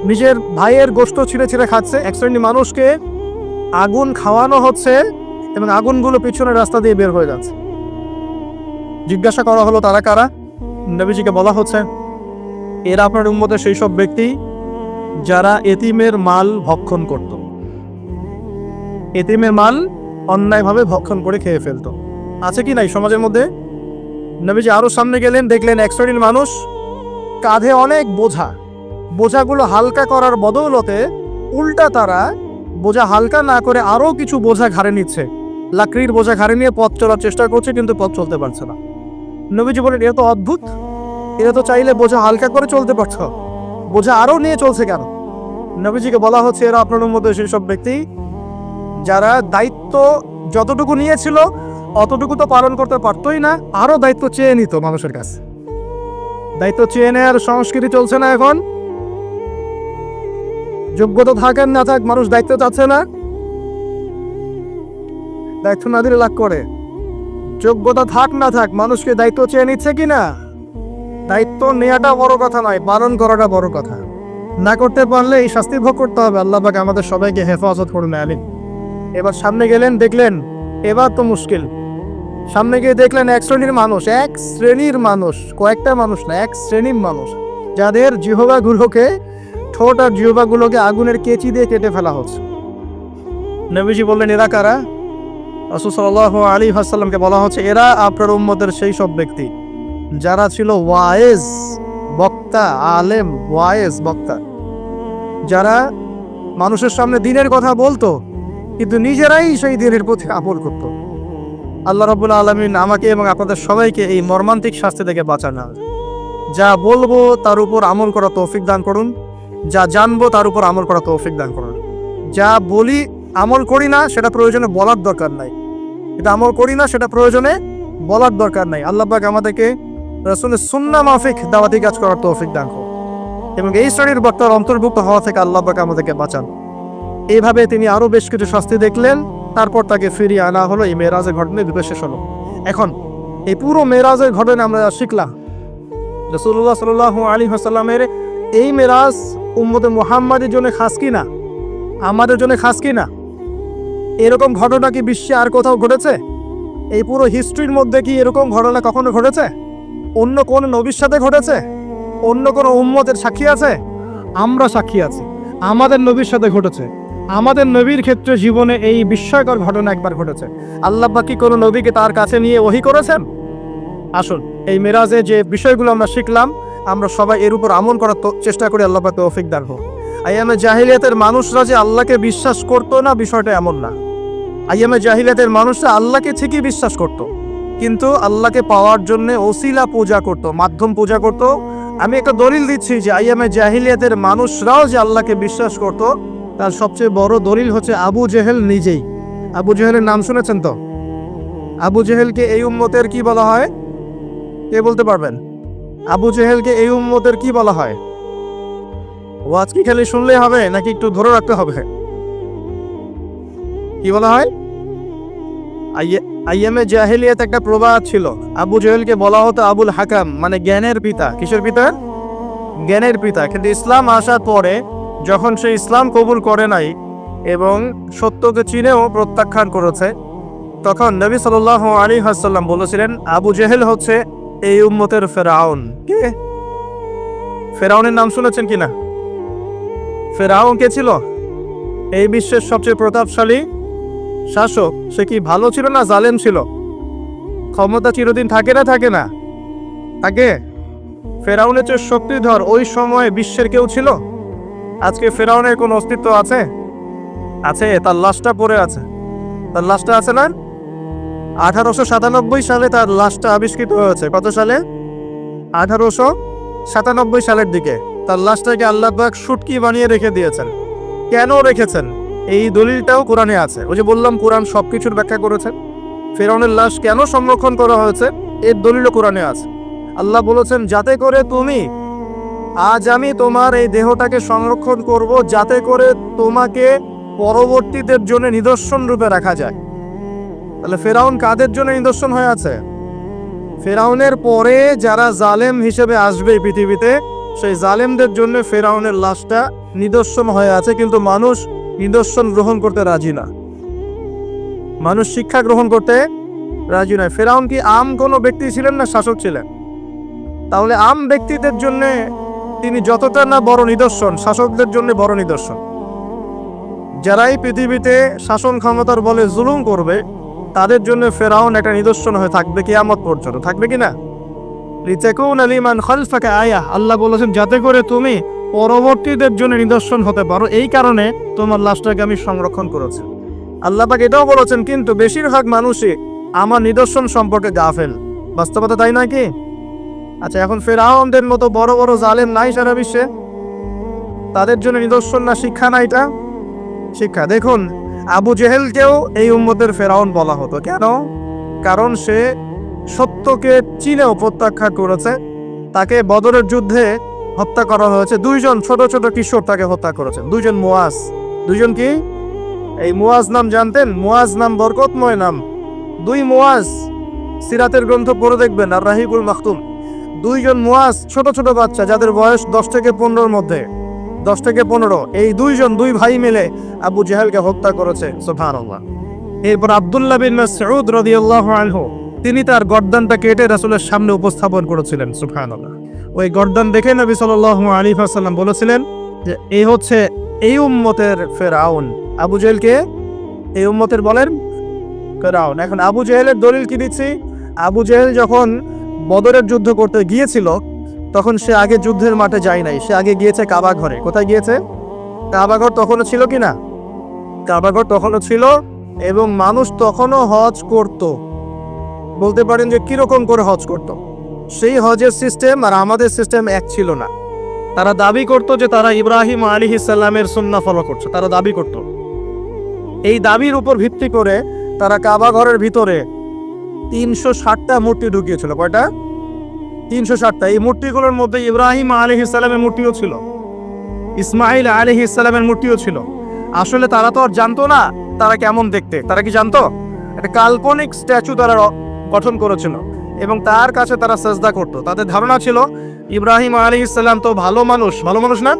নিজের ভাইয়ের গোশত ছিঁড়ে ছিঁড়ে খাচ্ছে। এক শ্রেণীর মানুষকে আগুন খাওয়ানো হচ্ছে এবং আগুনগুলো পিছনের রাস্তা দিয়ে বের হয়ে যাচ্ছে। জিজ্ঞাসা করা হলো তারা কারা? নবীজিকে বলা হচ্ছে এরা আপনার উম্মতের সেই সব ব্যক্তি যারা এতিমের মাল ভক্ষণ করত। এতিমের মাল অন্যায়ভাবে ভক্ষণ করে খেয়ে ফেলতো। আছে কি নাই সমাজের মধ্যে? নবীজি আরো সামনে গেলেন, দেখলেন এক শ্রেণীর মানুষ কাঁধে অনেক বোঝাগুলো হালকা করার বদৌলতে উল্টা তারা বোঝা হালকা না করে আরো কিছু বোঝা ঘাড়ে নিচ্ছে। লাকড়ির বোঝা ঘাড়ে নিয়ে পথ চলার চেষ্টা করছে, কিন্তু পথ চলতে পারছে না। নবীজি বলেন এরা তো অদ্ভুত, এরা তো চাইলে বোঝা হালকা করে চলতে পারছ, বোঝা আরো নিয়ে চলছে কেন? নবীজিকে বলা হচ্ছে এরা আপনার মধ্যে সেই সব ব্যক্তি যারা দায়িত্ব যতটুকু নিয়েছিল অতটুকু তো পালন করতে পারতোই না, আরো দায়িত্ব চেয়ে নিত মানুষের কাছে। দায়িত্ব চেয়ে নেওয়ার সংস্কৃতি চলছে না এখন? যোগ্যতা থাকেন না থাক, মানুষ দায়িত্ব চাচ্ছে না, দায়িত্ব না দিলে লাগ করে। যোগ্যতা থাক না থাক, মানুষকে দায়িত্ব চেয়ে নিচ্ছে কিনা। দায়িত্ব নেওয়াটা বড় কথা নয়, পালন করাটা বড় কথা। না করতে পারলে এই শাস্তি ভোগ করতে হবে। আল্লাহ পাক আমাদের সবাইকে হেফাজত করুন, আমিন। এবার সামনে গেলেন, দেখলেন এবার তো মুশকিল। সামনে গিয়ে দেখলেন এক শ্রেণীর মানুষ, কয়েকটা মানুষ না, এক শ্রেণীর মানুষ, যাদের জিহ্বাগুলোকে, ঠোঁট আর জিহ্বাগুলোকে আগুনের কেচি দিয়ে কেটে ফেলা হচ্ছে। নবীজি বললেন, এরা কারা? রাসূল সাল্লাল্লাহু আলাইহি ওয়াসাল্লামকে বলা হচ্ছে, এরা আপনার উম্মতের সেই সব ব্যক্তি যারা ছিল ওয়াইজ বক্তা, আলেম ওয়াইজ বক্তা, যারা মানুষের সামনে দ্বীনের কথা বলতো কিন্তু নিজেরাই সেই দ্বীনের প্রতি আমল করত। আল্লাহ রাব্বুল আলামিন আমাকে এবং আপনাদের সবাইকে এই মর্মান্তিক শাস্তি থেকে বাঁচান। যা বলবো তার উপর আমল করা তৌফিক দান করুন, যা জানবো তার উপর আমল করা তৌফিক দান করুন। যা বলি আমল করি না সেটা প্রয়োজনে বলার দরকার নাই, এটা আমল করি না সেটা প্রয়োজনে বলার দরকার নাই। আল্লাহ পাক আমাদেরকে রাসূলের সুন্নাহ মাফিক দাওয়াতি কাজ করার তৌফিক দান করুন এবং এই শ্রেণীর বক্তার অন্তর্ভুক্ত হওয়া থেকে আল্লাহ পাক আমাদেরকে বাঁচান। এইভাবে তিনি আরো বেশ কিছু শাস্তি দেখলেন, তারপর তাকে ফিরিয়ে আনা হলো। এই মেরাজের ঘটনায় দুটো শেষ হলো। এখন এই পুরো মেরাজের ঘটনা আমরা শিখলাম রাসূলুল্লাহ সাল্লাল্লাহু আলাইহি ওয়াসাল্লামের এই মেরাজ উম্মতে মুহাম্মাদের জন্য খাস কি না, আমাদের জন্য খাস কি না? এরকম ঘটনা কি বিশ্বে আর কোথাও ঘটেছে? এই পুরো হিস্ট্রির মধ্যে কি এরকম ঘটনা কখনো ঘটেছে? অন্য কোন নবীর সাথে ঘটেছে? অন্য কোন উম্মতের সাক্ষী আছে? আমরা সাক্ষী আছি, আমাদের নবীর সাথে ঘটেছে। আমাদের নবীর ক্ষেত্রে জীবনে এই বিস্ময়কর ঘটনা একবার ঘটেছে। আল্লাহ পাক কি কোনো নবীকে তার কাছে নিয়ে ওহী করেছেন? আসুন এই মেরাজে যে বিষয়গুলো আমরা শিখলাম, আমরা সবাই এর উপর আমল করার চেষ্টা করি। আল্লাহ পাক তৌফিক দান করুন। আইয়ামে জাহিলিয়াতের মানুষরা যে আল্লাহকে বিশ্বাস করতো না, বিষয়টা এমন না। আইয়ামে জাহিলিয়াতের মানুষরা আল্লাহকে ঠিকই বিশ্বাস করত, কিন্তু আল্লাহকে পাওয়ার জন্য ওসিলা পূজা করত, মাধ্যম পূজা করত। আমি একটা দলিল দিচ্ছি যে আইয়ামে জাহিলিয়াতের মানুষরাও যে আল্লাহকে বিশ্বাস করত, তার সবচেয়ে বড় দলিল হচ্ছে আবু জেহেল নিজেই। আবু জেহেলের নাম শুনেছেন তো? আবু জেহেলকে এই উম্মতের কি বলা হয়? কে বলতে পারবেন? আবু জেহেলকে এই উম্মতের কি বলা হয়? ওয়াজ কি খালি শুনলেই হবে নাকি একটু ধরে রাখতে হবে? কি বলা হয়? আইয়ামে জাহিলিয়াত একটা প্রবাদ ছিল, আবু জেহেলকে বলা হতো আবুল হাকাম, মানে জ্ঞানের পিতা। কিসের পিতা? জ্ঞানের পিতা। কিন্তু ইসলাম আসার পরে যখন সে ইসলাম কবুল করে নাই এবং সত্যকে চিনেও প্রত্যাখ্যান করেছে, তখন নবী সাল্লাল্লাহু আলাইহি ওয়াসাল্লাম বলেছিলেন আবু জেহেল হচ্ছে এই উম্মতের ফেরাউন। কে? ফেরাউনের নাম শুনেছেন কিনা? ফেরাউন কে ছিল? এই বিশ্বের সবচেয়ে প্রতাপশালী শাসক। সে কি ভালো ছিল না জালেম ছিল? ক্ষমতা চিরদিন থাকে না? থাকে না? থাকে। ফেরাউনের চেয়ে শক্তিধর ওই সময় বিশ্বের কেউ ছিল? আজকে ফেরাউনের কোন অস্তিত্ব আছে? আছে, তার লাশটা পড়ে আছে। তার লাশটা আছে না? 1897 সালে তার লাশটা আবিষ্কৃত হয়েছে। কত সালে? 1897 সালের দিকে তার লাশটাকে আল্লাহ পাক শুটকি বানিয়ে রেখে দিয়েছেন। কেন রেখেছেন এই দলিলটাও কোরআনে আছে। ওই যে বললাম কোরআন সবকিছুর ব্যাখ্যা করেছে। ফেরাউনের লাশ কেন সংরক্ষণ করা হয়েছে এর দলিলও কোরআনে আছে। আল্লাহ বলেছেন যাতে করে তুমি, আজ আমি তোমার এই দেহটাকে সংরক্ষণ করব যাতে করে তোমাকে পরবর্তীদের জন্য নিদর্শন রূপে রাখা যায়। তাহলে ফেরাউন কাদের জন্য নিদর্শন হয়ে আছে? ফেরাউনের পরে যারা জালেম হিসেবে আসবে পৃথিবীতে, সেই জালেমদের জন্য ফেরাউনের লাশটা নিদর্শন হয়ে আছে। কিন্তু মানুষ নিদর্শন গ্রহণ করতে রাজি না, মানুষ শিক্ষা গ্রহণ করতে রাজি নয়। ফেরাউন কি আম কোনো ব্যক্তি ছিলেন না শাসক ছিলেন? তাহলে আম ব্যক্তিদের জন্য তিনি যতটা না বড় নিদর্শন, শাসকদের জন্য বড় নিদর্শন। যারাই পৃথিবীতে শাসন ক্ষমতার বলে জুলুম করবে তাদের জন্য ফেরাউন একটা নিদর্শন হয়ে থাকবে কিয়ামত পর্যন্ত। থাকবে কিনা? লিতাকুনা লিমান খালফাকা আয়া, আল্লাহ বলেছেন যাতে করে তুমি পরবর্তীদের জন্য নিদর্শন হতে পারো, এই কারণে তোমার লাশটাকে আমি সংরক্ষণ করেছি। আল্লাহ পাক এটাও বলেছেন কিন্তু বেশিরভাগ মানুষই আমার নিদর্শন সম্পর্কে গাফেল। বাস্তবতা তাই নয় কি? আচ্ছা, এখন ফেরাউনদের মতো বড় বড় জালেম নাই সারা বিশ্বে? তাদের জন্য নিদর্শন না শিক্ষা না? এটা শিক্ষা। দেখুন আবু জেহেলকেও এই উম্মতের ফেরাউন বলা হতো। কেন? কারণ সে সত্যকে চিনেও প্রত্যাখ্যান করেছে। তাকে বদরের যুদ্ধে হত্যা করা হয়েছে। দুইজন ছোট ছোট কিশোর তাকে হত্যা করেছেন, দুইজন মুয়াজ। দুইজন কি? এই মুয়াজ নাম জানতেন? মুয়াজ নাম বরকতময় নাম। দুই মুয়াজ, সিরাতের গ্রন্থ পড়ে দেখবেন, আর রাহিকুল মাখতুম। দুইজন মুয়াজ, ছোট ছোট বাচ্চা যাদের বয়স 10 থেকে 15-র মধ্যে, 10 থেকে 15। এই দুই ভাই মিলে আবু জেহেলকে হত্যা করেছে। সুবহানাল্লাহ। এরপর আব্দুল্লাহ বিন মাসউদ রাদিয়াল্লাহু আনহু, তিনি তার গর্দানটা কেটে রাসূলের সামনে উপস্থাপন করেছিলেন। সুবহানাল্লাহ। ওই গর্দান দেখে নবী সাল্লাল্লাহু আলাইহি ওয়াসাল্লাম বলেছিলেন যে এই হচ্ছে এই উম্মতের ফেরাউন। আবু জেহেলকে এই উম্মতের বলেন ফেরাউন। এখন আবু জেহেলের দলিল কি দিচ্ছি? আবু জেহেল যখন বদরের যুদ্ধ করতে গিয়েছিল, তখন সে আগে যুদ্ধের মাঠে যায় নাই, সে আগে গিয়েছে কাবা ঘরে। কোথায় গিয়েছে? কাবা ঘর তখনও ছিল কি না? কাবা ঘর তখনও ছিল, এবং মানুষ তখনও হজ করত। বলতে পারেন যে কিরকম করে হজ করত? সেই হজের সিস্টেম আর আমাদের সিস্টেম এক ছিল না। তারা দাবি করত যে তারা ইব্রাহিম আলাইহিস সালামের সুন্নাহ ফলো করছে, তারা দাবি করত। এই দাবির উপর ভিত্তি করে তারা কাবা ঘরের ভিতরে 360টা মূর্তি ঢুকিয়েছিল। কয়টা? 360টা। এই মূর্তিগুলোর মধ্যে ইব্রাহিম আলাইহিস সালামের মূর্তিও ছিল, ইসমাইল আলাইহিস সালামের মূর্তিও ছিল। আসলে তারা তো আর জানতো না তারা কেমন দেখতে। তারা কি জানতো? একটা কাল্পনিক স্ট্যাচু তারা গঠন করেছিল এবং তার কাছে তারা সাজদা করত। তাদের ধারণা ছিল ইব্রাহিম আলাইহিস সালাম তো ভালো মানুষ না,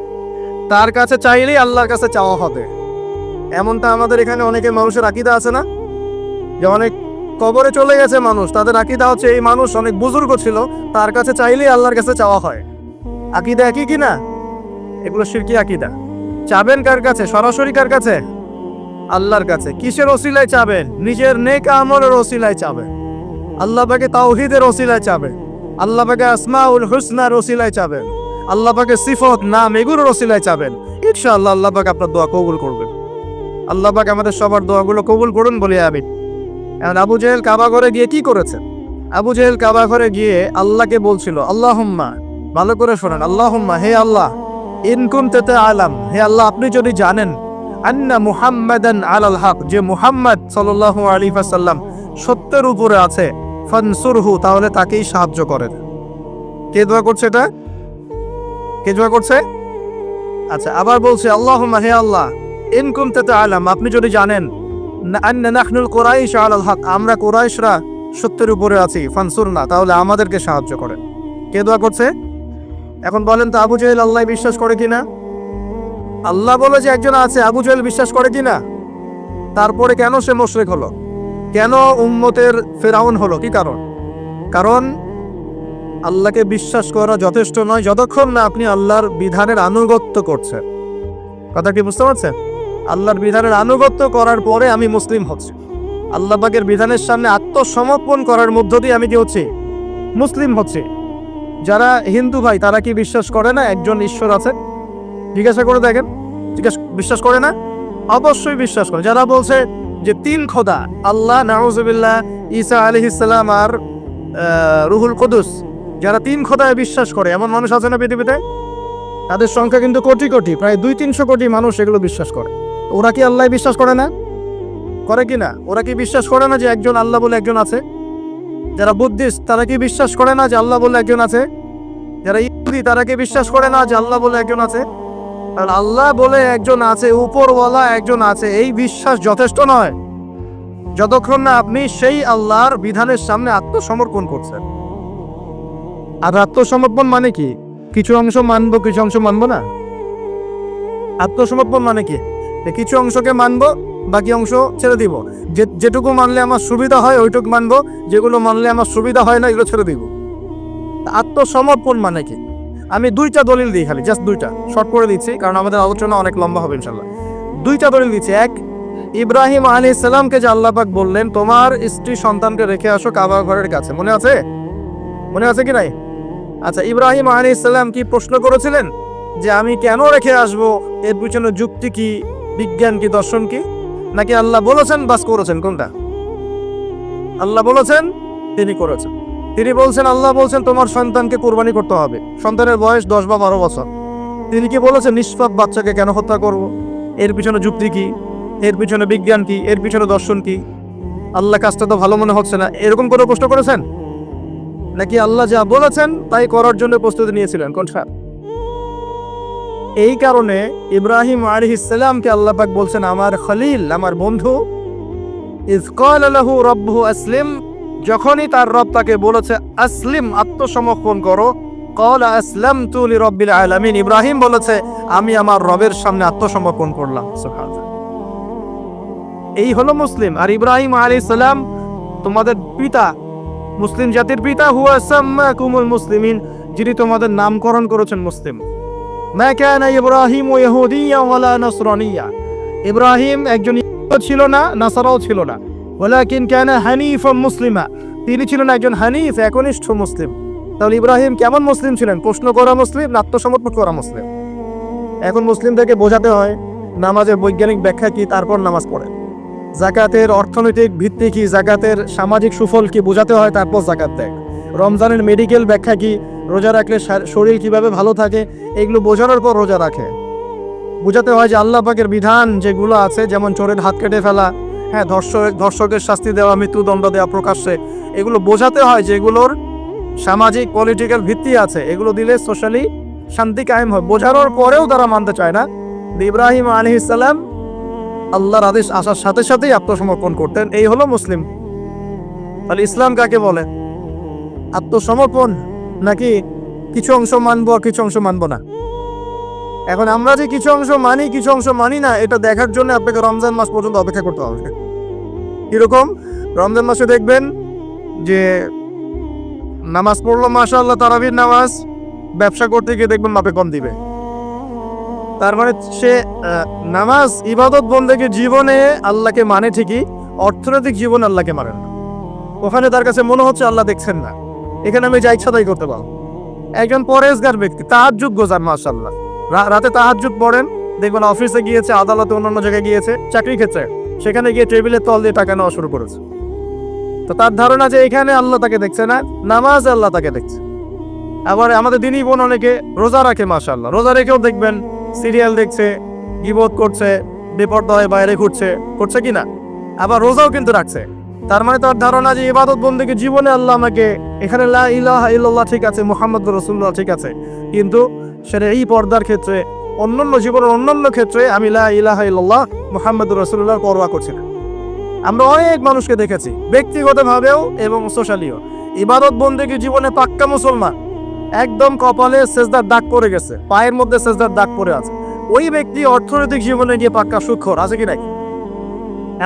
তার কাছে চাইলেই আল্লাহর কাছে চাওয়া হবে। এমনটা আমাদের এখানে অনেকে মানুষের আকীদা আছে না, যে অনেক কবরে চলে গেছে মানুষ, তাদের আকীদা হচ্ছে এই মানুষ অনেক বুজুর্গ ছিল, তার কাছে চাইলেই আল্লাহর কাছে চাওয়া হয়। আকীদা একই কি না? এগুলো শিরকি আকীদা। চাবেন কার কাছে? সরাসরি কার কাছে? আল্লাহর কাছে। কিসের ওসিলায় চাবেন? নিজের নেক আমলের ওসিলায় চাবেন, আল্লাহ পাকে তাওহীদের ওসিলায় চাবেন, আল্লাহ পাকে আসমাউল হুসনার ওসিলায় চাবেন, আল্লাহ পাকে সিফত নাম এগুলোর ওসিলায় চাবেন। ইনশাআল্লাহ আল্লাহ পাক আপনার দোয়া কবুল করবেন। আল্লাহ পাক আমাদের সবার দোয়াগুলো কবুল করুন বলে আমিন। এখন আবু জেহেল কাবা ঘরে গিয়ে কি করেছে? আবু জেহেল কাবা ঘরে গিয়ে আল্লাহকে বলছিল, আল্লাহুম্মা, ভালো করে শোনেন, আল্লাহুম্মা, হে আল্লাহ, ইন কুনতা তাআলাম, হে আল্লাহ আপনি যদি জানেন, আন্না মুহাম্মাদান আলাল হক, যে মুহাম্মদ সাল্লাল্লাহু আলাইহি ওয়াসাল্লাম সত্যের উপরে আছে, ফানসুরহু, তাহলে তাকেই সাহায্য করেন। কে দোয়া করছে এটা? কে দোয়া করছে? আচ্ছা, আবার বলছে, আল্লাহুম্মা, হে আল্লাহ, ইন কুনতা তাআলাম, আপনি যদি জানেন, আন্না নাহনুল কুরাইশ আলাল হক, আমরা কুরাইশরা সত্যের উপরে আছি, ফানসুরনা, তাহলে আমাদেরকে সাহায্য করেন। কে দোয়া করছে? এখন বলেন তো, আবু জেহেল আল্লাহ বিশ্বাস করে কিনা? আল্লাহ বলে যে একজন আছে, আবু জেহেল বিশ্বাস করে কিনা? তারপরে কেন সে মুশরিক হলো? কেন উম্মতের ফেরাউন হলো? কি কারণ? কারণ আল্লাহকে বিশ্বাস করা যথেষ্ট নয় যতক্ষণ না আপনি আল্লাহর বিধানের আনুগত্য করছেন। কথা কি বুঝতে পারছেন? আল্লাহর বিধানের আনুগত্য করার পরে আমি মুসলিম হচ্ছি। আল্লাহ পাকের বিধানের সামনে আত্মসমর্পণ করার মধ্য দিয়ে আমি কি হচ্ছি? মুসলিম হচ্ছি। যারা হিন্দু ভাই, তারা কি বিশ্বাস করে না একজন ঈশ্বর আছে? জিজ্ঞাসা করে দেখেন, বিশ্বাস করে না? অবশ্যই বিশ্বাস করে। যারা বলছে যে 3 খোদা, আল্লাহ, নাউজুবিল্লাহ, ঈসা আলাইহিস সালাম আর রুহুল কুদুস, যারা 3 খোদায় বিশ্বাস করে, এমন মানুষ আছে না পৃথিবীতে? তাদের সংখ্যা কিন্তু কোটি কোটি, প্রায় 200-300 কোটি মানুষ এগুলো বিশ্বাস করে। ওরা কি আল্লাহ বিশ্বাস করে না? করে কি না? ওরা কি বিশ্বাস করে না যে একজন আল্লাহ বলে একজন আছে? যারা বুদ্ধিস্ট, তারা কি বিশ্বাস করে না যে আল্লাহ বলে একজন আছে? যারা ইহুদি, তারা কি বিশ্বাস করে না যে আল্লাহ বলে একজন আছে? আর আল্লাহ বলে একজন আছে, উপরওয়ালা একজন আছে, এই বিশ্বাস যথেষ্ট নয় যতক্ষণ না আপনি সেই আল্লাহর বিধানের সামনে আত্মসমর্পণ করছেন। আর আত্মসমর্পণ মানে কি? কিছু অংশ মানবো, কিছু অংশ মানবো না। আত্মসমর্পণ মানে কি? কিছু অংশকে মানবো, বাকি অংশ ছেড়ে দিব। যেটুকু মানলে আমার সুবিধা হয় ওইটুকু মানবো, যেগুলো মানলে আমার সুবিধা হয় না এগুলো ছেড়ে দিব। আত্মসমর্পণ মানে কি? আমি 2টা দলিল দিই, খালি জাস্ট 2টা, শর্ট করে দিচ্ছি কারণ আমাদের আলোচনা অনেক লম্বা হবে ইনশাল্লাহ। 2টা দলিল দিচ্ছি। এক, ইব্রাহিম আলাইহিস সালামকে যে আল্লাহ পাক বললেন তোমার স্ত্রী সন্তানকে রেখে আসো কাবা ঘরের কাছে, মনে আছে? মনে আছে কি নাই? আচ্ছা, ইব্রাহিম আলাইহিস সালাম কি প্রশ্ন করেছিলেন যে আমি কেন রেখে আসবো, এর পিছনে যুক্তি কি, বিজ্ঞান কি, দর্শন কি? নাকি আল্লাহ বলেছেন বাস করেছেন? কোনটা? আল্লাহ বলেছেন, তিনি করেছেন। তিনি বলছেন, আল্লাহ বলছেন তোমার সন্তানকে কুরবানি করতে হবে, সন্তানের বয়স 10 বা 12 বছর। তিনি কি বলেছেন নিষ্পাপ বাচ্চাকে কেন হত্যা করব? এর পিছনে যুক্তি কি, এর পিছনে বিজ্ঞান কি, এর পিছনে দর্শন কি? আল্লাহ কাজটা তো ভালো মনে হচ্ছে না, এরকম করে প্রশ্ন করেছেন? নাকি আল্লাহ যা বলেছেন তাই করার জন্য প্রস্তুতি নিয়েছিলেন? কোনটা? এই কারণে ইব্রাহিম আলাইহিস সালামকে আল্লাহ পাক বলছেন আমার খলিল, আমার বন্ধু। ইয ক্বালা লাহু রাব্বুহু আসলিম, যখনই তার রব তাকে বলেছে আসলিম, আত্মসমর্পণ করো, ক্বালা আসলামতু লিরাব্বিল আলামিন, ইব্রাহিম বলেছে আমি আমার রবের সামনে আত্মসমর্পণ করলাম। সুবহানাল্লাহ। এই হলো মুসলিম। আর ইব্রাহিম আলাইহিস সালাম তোমাদের পিতা, মুসলিম জাতির পিতা, হুয়া সাম্মাকুমুল মুসলিমিন, যিনি তোমাদের নামকরণ করেছেন মুসলিম। মা কানা ইব্রাহিম ইহুদিয়্যা ওয়ালা নাসরানিয়্যা, ইব্রাহিম একজন ইহুদি ছিল না, নাসারাও ছিল না। ওয়ালাকিন কানা হানিফাম মুসলিমা, তিনি ছিলেন একজন হানিফ, একনিষ্ঠ মুসলিম। তাহলে ইব্রাহিম কেমন মুসলিম ছিলেন? প্রশ্ন করা মুসলিম, আত্মসমর্পণ করা মুসলিম। এখন মুসলিমদেরকে বোঝাতে হয় নামাজের বৈজ্ঞানিক ব্যাখ্যা কি, তারপর নামাজ পড়ে। জাকাতের অর্থনৈতিক ভিত্তি কি, জাকাতের সামাজিক সুফল কি বোঝাতে হয়, তারপর জাকাত দেয়। রমজানের মেডিকেল ব্যাখ্যা কি, রোজা রাখলে শরীর কিভাবে ভালো থাকে, এগুলো বোঝানোর পর রোজা রাখে। বোঝাতে হয় যে আল্লাহ পাকের বিধান যেগুলো আছে, যেমন চোরের হাত কেটে ফেলা, হ্যাঁ, ধর্ষকের শাস্তি দেওয়া, মৃত্যুদণ্ড দেওয়া প্রকাশ্যে, এগুলো বোঝাতে হয় যে এগুলোর সামাজিক পলিটিক্যাল ভিত্তি আছে, এগুলো দিলে সোশ্যালি শান্তি কায়েম হয়। বোঝানোর পরেও তারা মানতে চায় না। ইব্রাহিম আলাইহিস সালাম আল্লাহর আদেশ আসার সাথে সাথেই আত্মসমর্পণ করতেন। এই হলো মুসলিম। তাহলে ইসলাম কাকে বলে? আত্মসমর্পণ, নাকি কিছু অংশ মানবো আর কিছু অংশ মানবো না? এখন আমরা যে কিছু অংশ মানি কিছু অংশ মানি না, এটা দেখার জন্য আপনাকে রমজান মাস পর্যন্ত অপেক্ষা করতে হবে। কিরকম? রমজান মাসে দেখবেন যে নামাজ পড়লো মাশাআল্লাহ, তারাবির নামাজ, ব্যবসা করতে গিয়ে দেখবেন মাপে কম দিবে। তার মানে সে নামাজ ইবাদত বন্দেগী জীবনে আল্লাহকে মানে ঠিকই, অর্থনৈতিক জীবনে আল্লাহকে মানে না। ওখানে তার কাছে মনে হচ্ছে আল্লাহ দেখছেন না, এখানে আমি যা ইচ্ছা তাই করতে পারবো। একজন পরেজগার ব্যক্তি, তাহাজ্জুদ গোজার, মাশাআল্লাহ, রাতে তাহাজ্জুদ পড়েন, দেখবেন অফিসে গিয়েছে, আদালতে, অন্যান্য জায়গায় গিয়েছে, চাকরি ক্ষেত্রে, সেখানে গিয়ে টেবিলের তল দিয়ে টাকা নেওয়া শুরু করেছে। তো তার ধারণা যে এখানে আল্লাহ তাকে দেখছে না, নামাজ আল্লাহ তাকে দেখছে। আবার আমাদের দিনই বোন অনেকে রোজা রাখে, মাশাআল্লাহ, রোজা রেখেও দেখবেন সিরিয়াল দেখছে, গীবত করছে, বেপরদা হয়ে বাইরে করছে কিনা, আবার রোজাও কিন্তু রাখছে। তার মানে তার ধারণা যে ইবাদত বন্দেগী জীবনে আল্লাহ আমাকে, এখানে লা ইলাহা ইল্লাল্লাহ ঠিক আছে, মুহাম্মদুর রাসূলুল্লাহ ঠিক আছে, কিন্তু সেটা এই পর্দার ক্ষেত্রে, অন্যান্য জীবনের অন্যান্য ক্ষেত্রে আমি লা ইলাহা ইল্লাল্লাহ মুহাম্মদুর রাসূলুল্লাহর পরোয়া করছি না। আমরা অনেক মানুষকে দেখেছি ব্যক্তিগতভাবেও এবং সোশ্যালিও, ইবাদত বন্দেগী জীবনে পাক্কা মুসলমান, একদম কপালে সেজদার দাগ পড়ে গেছে, পায়ের মধ্যে সেজদার দাগ পড়ে আছে, ওই ব্যক্তি অর্থনৈতিক জীবনে গিয়ে পাক্কা সুখর আছে কি নাকি?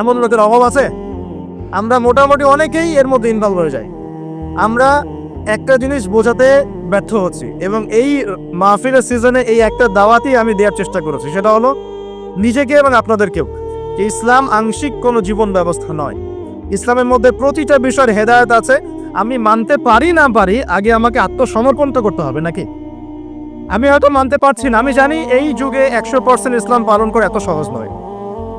এমন লোকের অভাব আছে? আমরা মোটামুটি অনেকেই এর মধ্যে ইনভলভ হয়ে যাই। আমরা একটা জিনিস বোঝাতে ব্যর্থ হচ্ছি, এবং এই মাহফিলের সিজনে এই একটা দাওয়াতই আমি দেওয়ার চেষ্টা করেছি, সেটা হলো নিজেকে এবং আপনাদেরকেও, যে ইসলাম আংশিক কোনো জীবন ব্যবস্থা নয়। ইসলামের মধ্যে প্রতিটা বিষয়ের হেদায়েত আছে। আমি মানতে পারি না পারি, আগে আমাকে আত্মসমর্পণ তো করতে হবে নাকি? আমি হয়তো মানতে পারছি না, আমি জানি এই যুগে 100% ইসলাম পালন করা এত সহজ নয়।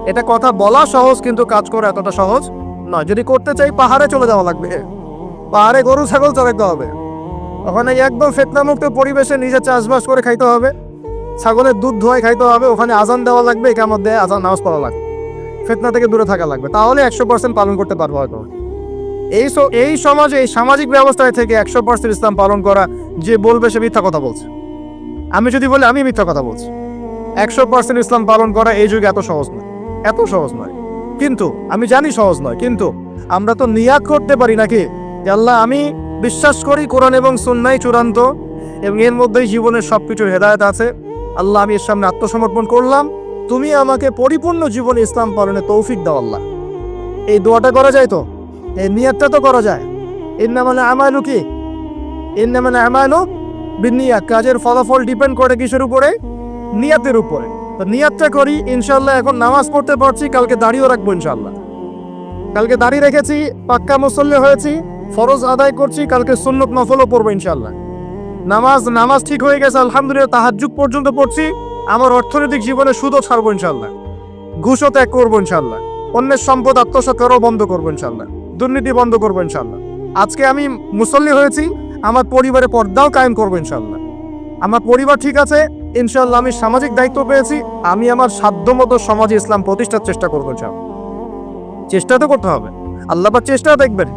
এটা কথা বলা সহজ, কিন্তু কাজ করা এতটা সহজ নয়। যদি করতে চাই পাহাড়ে চলে যাওয়া লাগবে, পাহাড়ে গরু ছাগল চড়াইতে হবে, ওখানে একদম ফিতনামুক্ত পরিবেশে নিজে চাষবাস করে খাইতে হবে, ছাগলের দুধ ধোয়াই খাইতে হবে, ওখানে আজান দেওয়া লাগবে, ইকামত দেয়, আজান নামাজ পড়া লাগবে, ফিতনা থেকে দূরে থাকা লাগবে, তাহলে 100% পালন করতে পারবো হয়তো। এই সমাজে, এই সামাজিক ব্যবস্থায় থেকে 100% ইসলাম পালন করা, যে বলবে সে মিথ্যা কথা বলছে। আমি যদি বলি আমি মিথ্যা কথা বলছি। 100% ইসলাম পালন করা এই যুগে এত সহজ নয়, এত সহজ নয়। কিন্তু আমি জানি সহজ নয়, কিন্তু আমরা তো নিয়াত করতে পারি নাকি, যে আল্লাহ আমি বিশ্বাস করি কোরআন এবং সুন্নাহই চূড়ান্ত, এবং এর মধ্যেই জীবনের সবকিছুর হেদায়েত আছে। আল্লাহ আমি এর সামনে আত্মসমর্পণ করলাম, তুমি আমাকে পরিপূর্ণ জীবনে ইসলাম পালনে তৌফিক দাও আল্লাহ। এই দোয়াটা করা যায় তো, এই নিয়াতটা তো করা যায়। ইন্নামাল আমালু কি, ইন্নামাল আমালু বিন্নিয়াত, কাজের ফলাফল ডিপেন্ড করে কিসের উপরে? নিয়াতের উপরে। তো নিয়াতটা করি ইনশাআল্লাহ। এখন নামাজ পড়তে পারছি, কালকে দাঁড়িয়েও রাখবো ইনশাআল্লাহ। কালকে দাঁড়িয়ে রেখেছি, পাক্কা মুসল্লি হয়েছি, ফরজ আদায় করছি, কালকে সুন্নত নফলও পড়বো ইনশাআল্লাহ। নামাজ ঠিক হয়ে গেছে আলহামদুলিল্লাহ, তাহাজ্জুদ পর্যন্ত পড়ছি। আমার অর্থনৈতিক জীবনে সুদও ছাড়বো ইনশাআল্লাহ, ঘুষও ত্যাগ করবো ইনশাআল্লাহ, অন্যের সম্পদ আত্মসাৎ করাও বন্ধ করবো ইনশাআল্লাহ, দুর্নীতি বন্ধ করবো ইনশাআল্লাহ। আজকে আমি মুসল্লি হয়েছি, আমার পরিবারে পর্দাও কায়েম করবো ইনশাআল্লাহ। আমার পরিবার ঠিক আছে ইনশাআল্লাহ, আমি সামাজিক দায়িত্ব পেয়েছি, আমি আমার সাধ্যমতো সমাজে ইসলাম প্রতিষ্ঠার চেষ্টা করবো ইনশাআল্লাহ। চেষ্টা তো করতে হবে, আল্লাহ পাক চেষ্টা দেখবেন।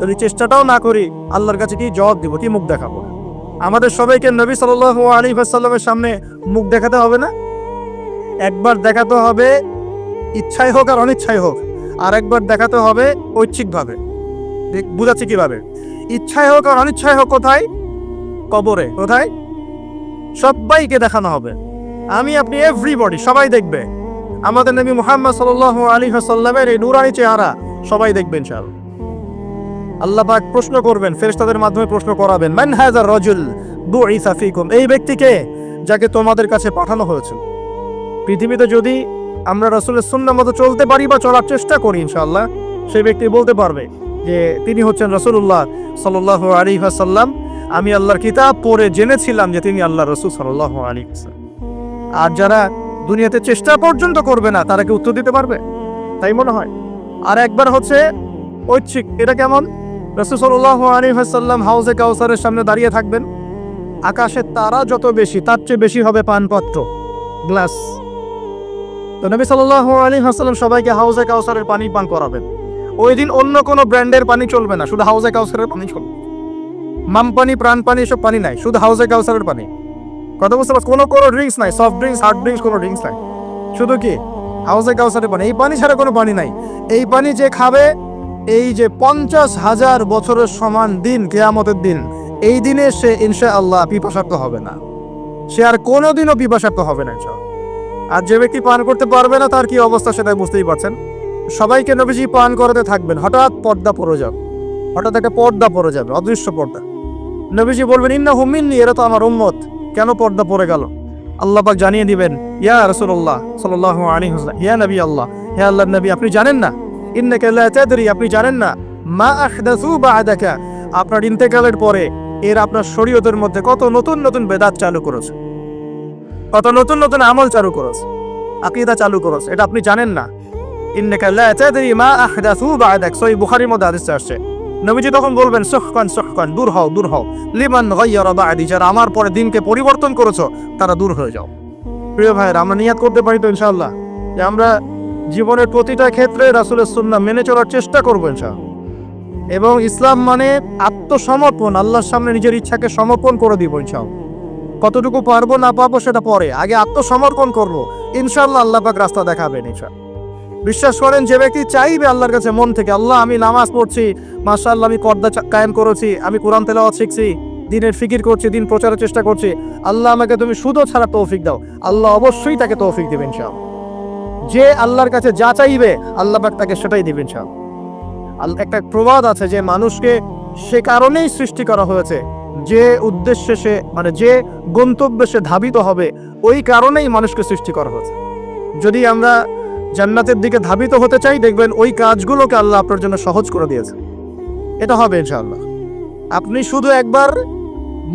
যদি চেষ্টাটাও না করি, আল্লাহর কাছে কি জবাব দিব, কি মুখ দেখাবো? আমাদের সবাইকে নবী সাল্লাল্লাহু আলাইহি ওয়াসাল্লামের সামনে মুখ দেখাতে হবে না? একবার দেখাতে হবে ইচ্ছাই হোক আর অনিচ্ছাই হোক, আর একবার দেখাতে হবে ঐচ্ছিকভাবে। বুঝাচ্ছি কিভাবে? ইচ্ছাই হোক আর অনিচ্ছাই হোক কোথায়? কবরে। কোথায়? সবাইকে দেখানো হবে। আমি আপনি এভরিবডি, সবাই দেখবে আমাদের নবী মুহাম্মদ সাল্লাল্লাহু আলাইহি ওয়াসাল্লামের এই নূরানি চেহারা, সবাই দেখবে ইনশাআল্লাহ। আল্লাহ পাক প্রশ্ন করবেন, ফেরেশতাদের মাধ্যমে প্রশ্ন করাবেন, মান হাযা রাজুল বুইসা ফীকুম, এই ব্যক্তিকে যাকে তোমাদের কাছে পাঠানো হয়েছে। পৃথিবীতে যদি আমরা রাসূলের সুন্নাহ মতো চলতে পারি বা চলার চেষ্টা করি, ইনশাআল্লাহ সেই ব্যক্তি বলতে পারবে যে তিনি হচ্ছেন রাসূলুল্লাহ সাল্লাল্লাহু আলাইহি ওয়াসাল্লাম। আমি আল্লাহর কিতাব পড়ে জেনেছিলাম যে তিনি আল্লাহর রাসূল সাল্লাল্লাহু আলাইহি ওয়াসাল্লাম। আর যারা দুনিয়াতে চেষ্টা পর্যন্ত করবে না, তারা কি উত্তর দিতে পারবে? তাই মনে হয়। আর একবার হচ্ছে ঐচ্ছিক। এটা কেমন? রাসূল সাল্লাল্লাহু আলাইহি ওয়াসাল্লাম হাউজে কাউসারের সামনে দাঁড়িয়ে থাকবেন, আকাশের তারা যত বেশি তার চেয়ে বেশি হবে পানপত্র, গ্লাস। তো নবী সাল্লাল্লাহু আলাইহি ওয়াসাল্লাম সবাইকে হাউজে কাউসারের পানি পান করাবেন। ওই দিন অন্য কোনো ব্র্যান্ডের পানি চলবে না, শুধু হাউজে কাউসারের পানি চলবে। মাম পানি, প্রাণ পানি, এসব পানি নাই, শুধু হাউজে কাউসারের পানি। কথা বুঝতে পারছ? কোনো ড্রিঙ্কস নাই, সফট ড্রিঙ্কস, হার্ড ড্রিঙ্কস, কোনো ড্রিঙ্কস নাই, শুধু কি হাউজে কাউসারের পানি। এই পানি ছাড়া কোনো পানি নাই। এই পানি যে খাবে, এই যে 50,000 বছরের সমান দিন, কিয়ামতের দিন, এই দিনে সে ইনশাআল্লাহ পিপাসার্ত হবে না। সে আর কোনোদিনও পিপাসার্ত হবে না ইনশাআল্লাহ। আর যে ব্যক্তি পান করতে পারবে না, তার কি অবস্থা সেটা বুঝতেই পারছেন। সবাইকে নবীজি পান করাতে থাকবেন, হঠাৎ পর্দা পড়ে যাবে, হঠাৎ একটা পর্দা পড়ে যাবে, অদৃশ্য পর্দা। নবীজি বলবেন, ইন্নাহু মিন্নি, এরা তো আমার উম্মত। কেন পর্দা পড়ে গেল? আল্লাহ পাক জানিয়ে দিবেন, ইয়া রাসূলুল্লাহ সাল্লাল্লাহু আলাইহি ওয়াসাল্লাম, ইয়া নবী আল্লাহ, হে আল্লাহর নবী, আপনি জানেন না, ইন্নাকা লা তাদরি, আপনি জানেন না, মা আহদাসু বা'দাকা, আপনার ইন্তেকালের পরে এর আপনার শরীয়তের মধ্যে কত নতুন নতুন বেদাত চালু করেছে, কত নতুন নতুন আমল চালু করেছে, আকীদা চালু করেছে, এটা আপনি জানেন না। ইন্নাকা লা তাদরি মা আহদাসু বা'দাক, সহিহ বুখারীর মধ্যে হাদিস আসছে। নবীজি তখন বলবেন, সুহকান সুহকান, দূর হও দূর হও, লিমান গায়্যারা বা'দি, যারা আমার পরে দিনকে পরিবর্তন করেছো তারা দূর হয়ে যাও। প্রিয় ভাইয়েরা, আমরা নিয়াত করতে পারি তো ইনশাআল্লাহ যে আমরা জীবনের প্রতিটা ক্ষেত্রে রাসূলের সুন্নাহ মেনে চলার চেষ্টা করবো ইনশাআল্লাহ। এবং ইসলাম মানে আত্মসমর্পণ, আল্লাহর সামনে নিজের ইচ্ছাকে সমর্পণ করে দিব ইনশাআল্লাহ। কতটুকু পারবো না পারবো সেটা পরে, আগে আত্মসমর্পণ করবো, ইনশাআল্লাহ আল্লাহ পাক রাস্তা দেখাবেন ইনশাআল্লাহ। বিশ্বাস করেন, যে ব্যক্তি চাইবে আল্লাহর কাছে মন থেকে, আল্লাহ আমি নামাজ পড়ছি, মাশাআল্লাহ আমি পর্দা কায়েম করেছি, আমি কোরআন তেলাওয়াত শিখছি, দিনের ফিকির করছি, দিন প্রচারের চেষ্টা করছি, আল্লাহ আমাকে তুমি সুদও ছাড়া তৌফিক দাও, আল্লাহ অবশ্যই তাকে তৌফিক দিবেন ইনশাআল্লাহ। যে আল্লাহর কাছে যা চাইবে আল্লাহ পাক তাকে সেটাই দিবেন ইনশাআল্লাহ। একটা প্রবাদ আছে যে মানুষকে সে কারণেই সৃষ্টি করা হয়েছে, যে উদ্দেশ্যে সে, মানে যে গন্তব্যে সে ধাবিত হবে, ওই কারণেই মানুষকে সৃষ্টি করা হয়েছে। যদি আমরা জান্নাতের দিকে ধাবিত হতে চাই, দেখবেন ওই কাজগুলোকে আল্লাহ আপনার জন্য সহজ করে দিয়েছে। এটা হবে ইনশাআল্লাহ। আপনি শুধু একবার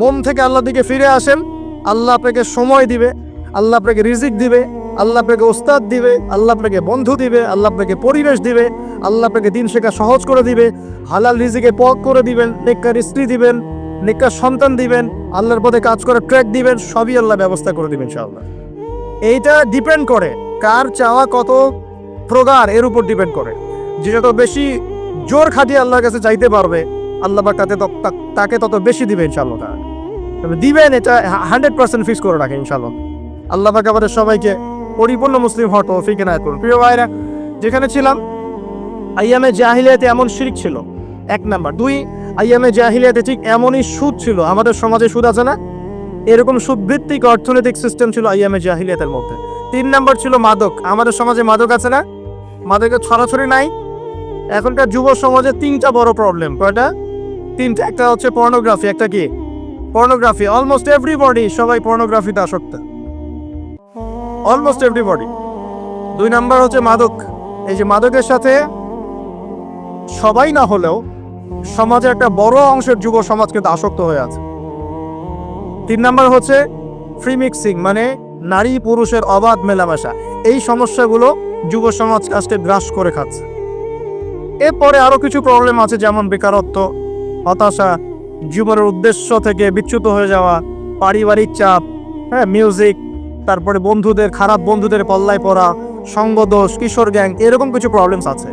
মন থেকে আল্লাহর দিকে ফিরে আসেন, আল্লাহ আপনাকে সময় দিবে, আল্লাহ আপনাকে রিজিক দিবে, আল্লাহ আপনাকে ওস্তাদ দিবে, আল্লাহ আপনাকে বন্ধু দিবে, আল্লাহ আপনাকে পরিবেশ দিবে, আল্লাহ আপনাকে দিন শেখা সহজ করে দিবে, হালাল রিজিকে পথ করে দিবেন, নেককার স্ত্রী দিবেন, নেককার সন্তান দিবেন, আল্লাহর পথে কাজ করার ট্র্যাক দিবেন, সবই আল্লাহ ব্যবস্থা করে দিবেন ইনশাআল্লাহ। এইটা ডিপেন্ড করে কার চাওয়া কত প্রগাঢ়, এর উপর ডিপেন্ড করে। যে যত বেশি জোর খাটিয়ে আল্লাহর কাছে চাইতে পারবে, আল্লাহ পাক তাকে তত বেশি দিবে ইনশাআল্লাহ। তবে দিবেন, এটা 100% ফিক্স করে রাখে ইনশাআল্লাহ। আল্লাহ পাক আমাদের সবাইকে পরিপূর্ণ মুসলিম হওয়ার তৌফিক এনায়েত করুন। প্রিয় ভাইরা, যেখানে ছিলাম, আইয়ামে জাহিলিয়াতে এমন শিরক ছিল, 1 নাম্বার। 2, আইয়ামে জাহিলিয়াতে ঠিক এমনই সুদ ছিল। আমাদের সমাজে সুদ আছে না? এরকম সুদভিত্তিক অর্থনৈতিক সিস্টেম ছিল আইয়ামে জাহিলিয়াতের মধ্যে। 3 নাম্বার ছিল মাদক। আমাদের সমাজে মাদক আছে না? মাদকের ছড়াছড়ি নাই। এখনকার যুব সমাজে 3টা বড় প্রবলেম। কয়টা? 3টা। একটা হচ্ছে পর্নোগ্রাফি। একটা কি? পর্নোগ্রাফি। অলমোস্ট এভরিবডি, সবাই পর্নোগ্রাফিতে আসক্ত, অলমোস্ট এভরিবডি। 2 নাম্বার হচ্ছে মাদক। এই যে মাদকের সাথে সবাই না হলেও সমাজে একটা বড় অংশের যুব সমাজ কিন্তু আসক্ত হয়ে আছে। 3 নাম্বার হচ্ছে ফ্রি মিক্সিং, মানে নারী পুরুষের অবাধ মেলামেশা। এই সমস্যাগুলো যুব সমাজ কাজকে গ্রাস করে খাচ্ছে। এরপরে আরো কিছু প্রবলেম আছে, যেমন বেকারত্ব, হতাশা, জীবনের উদ্দেশ্য থেকে বিচ্যুত হয়ে যাওয়া, পারিবারিক চাপ, মিউজিক, তারপরে বন্ধুদের, খারাপ বন্ধুদের পল্লায় পড়া, সঙ্গদোষ, কিশোর গ্যাং, এরকম কিছু প্রবলেমস আছে।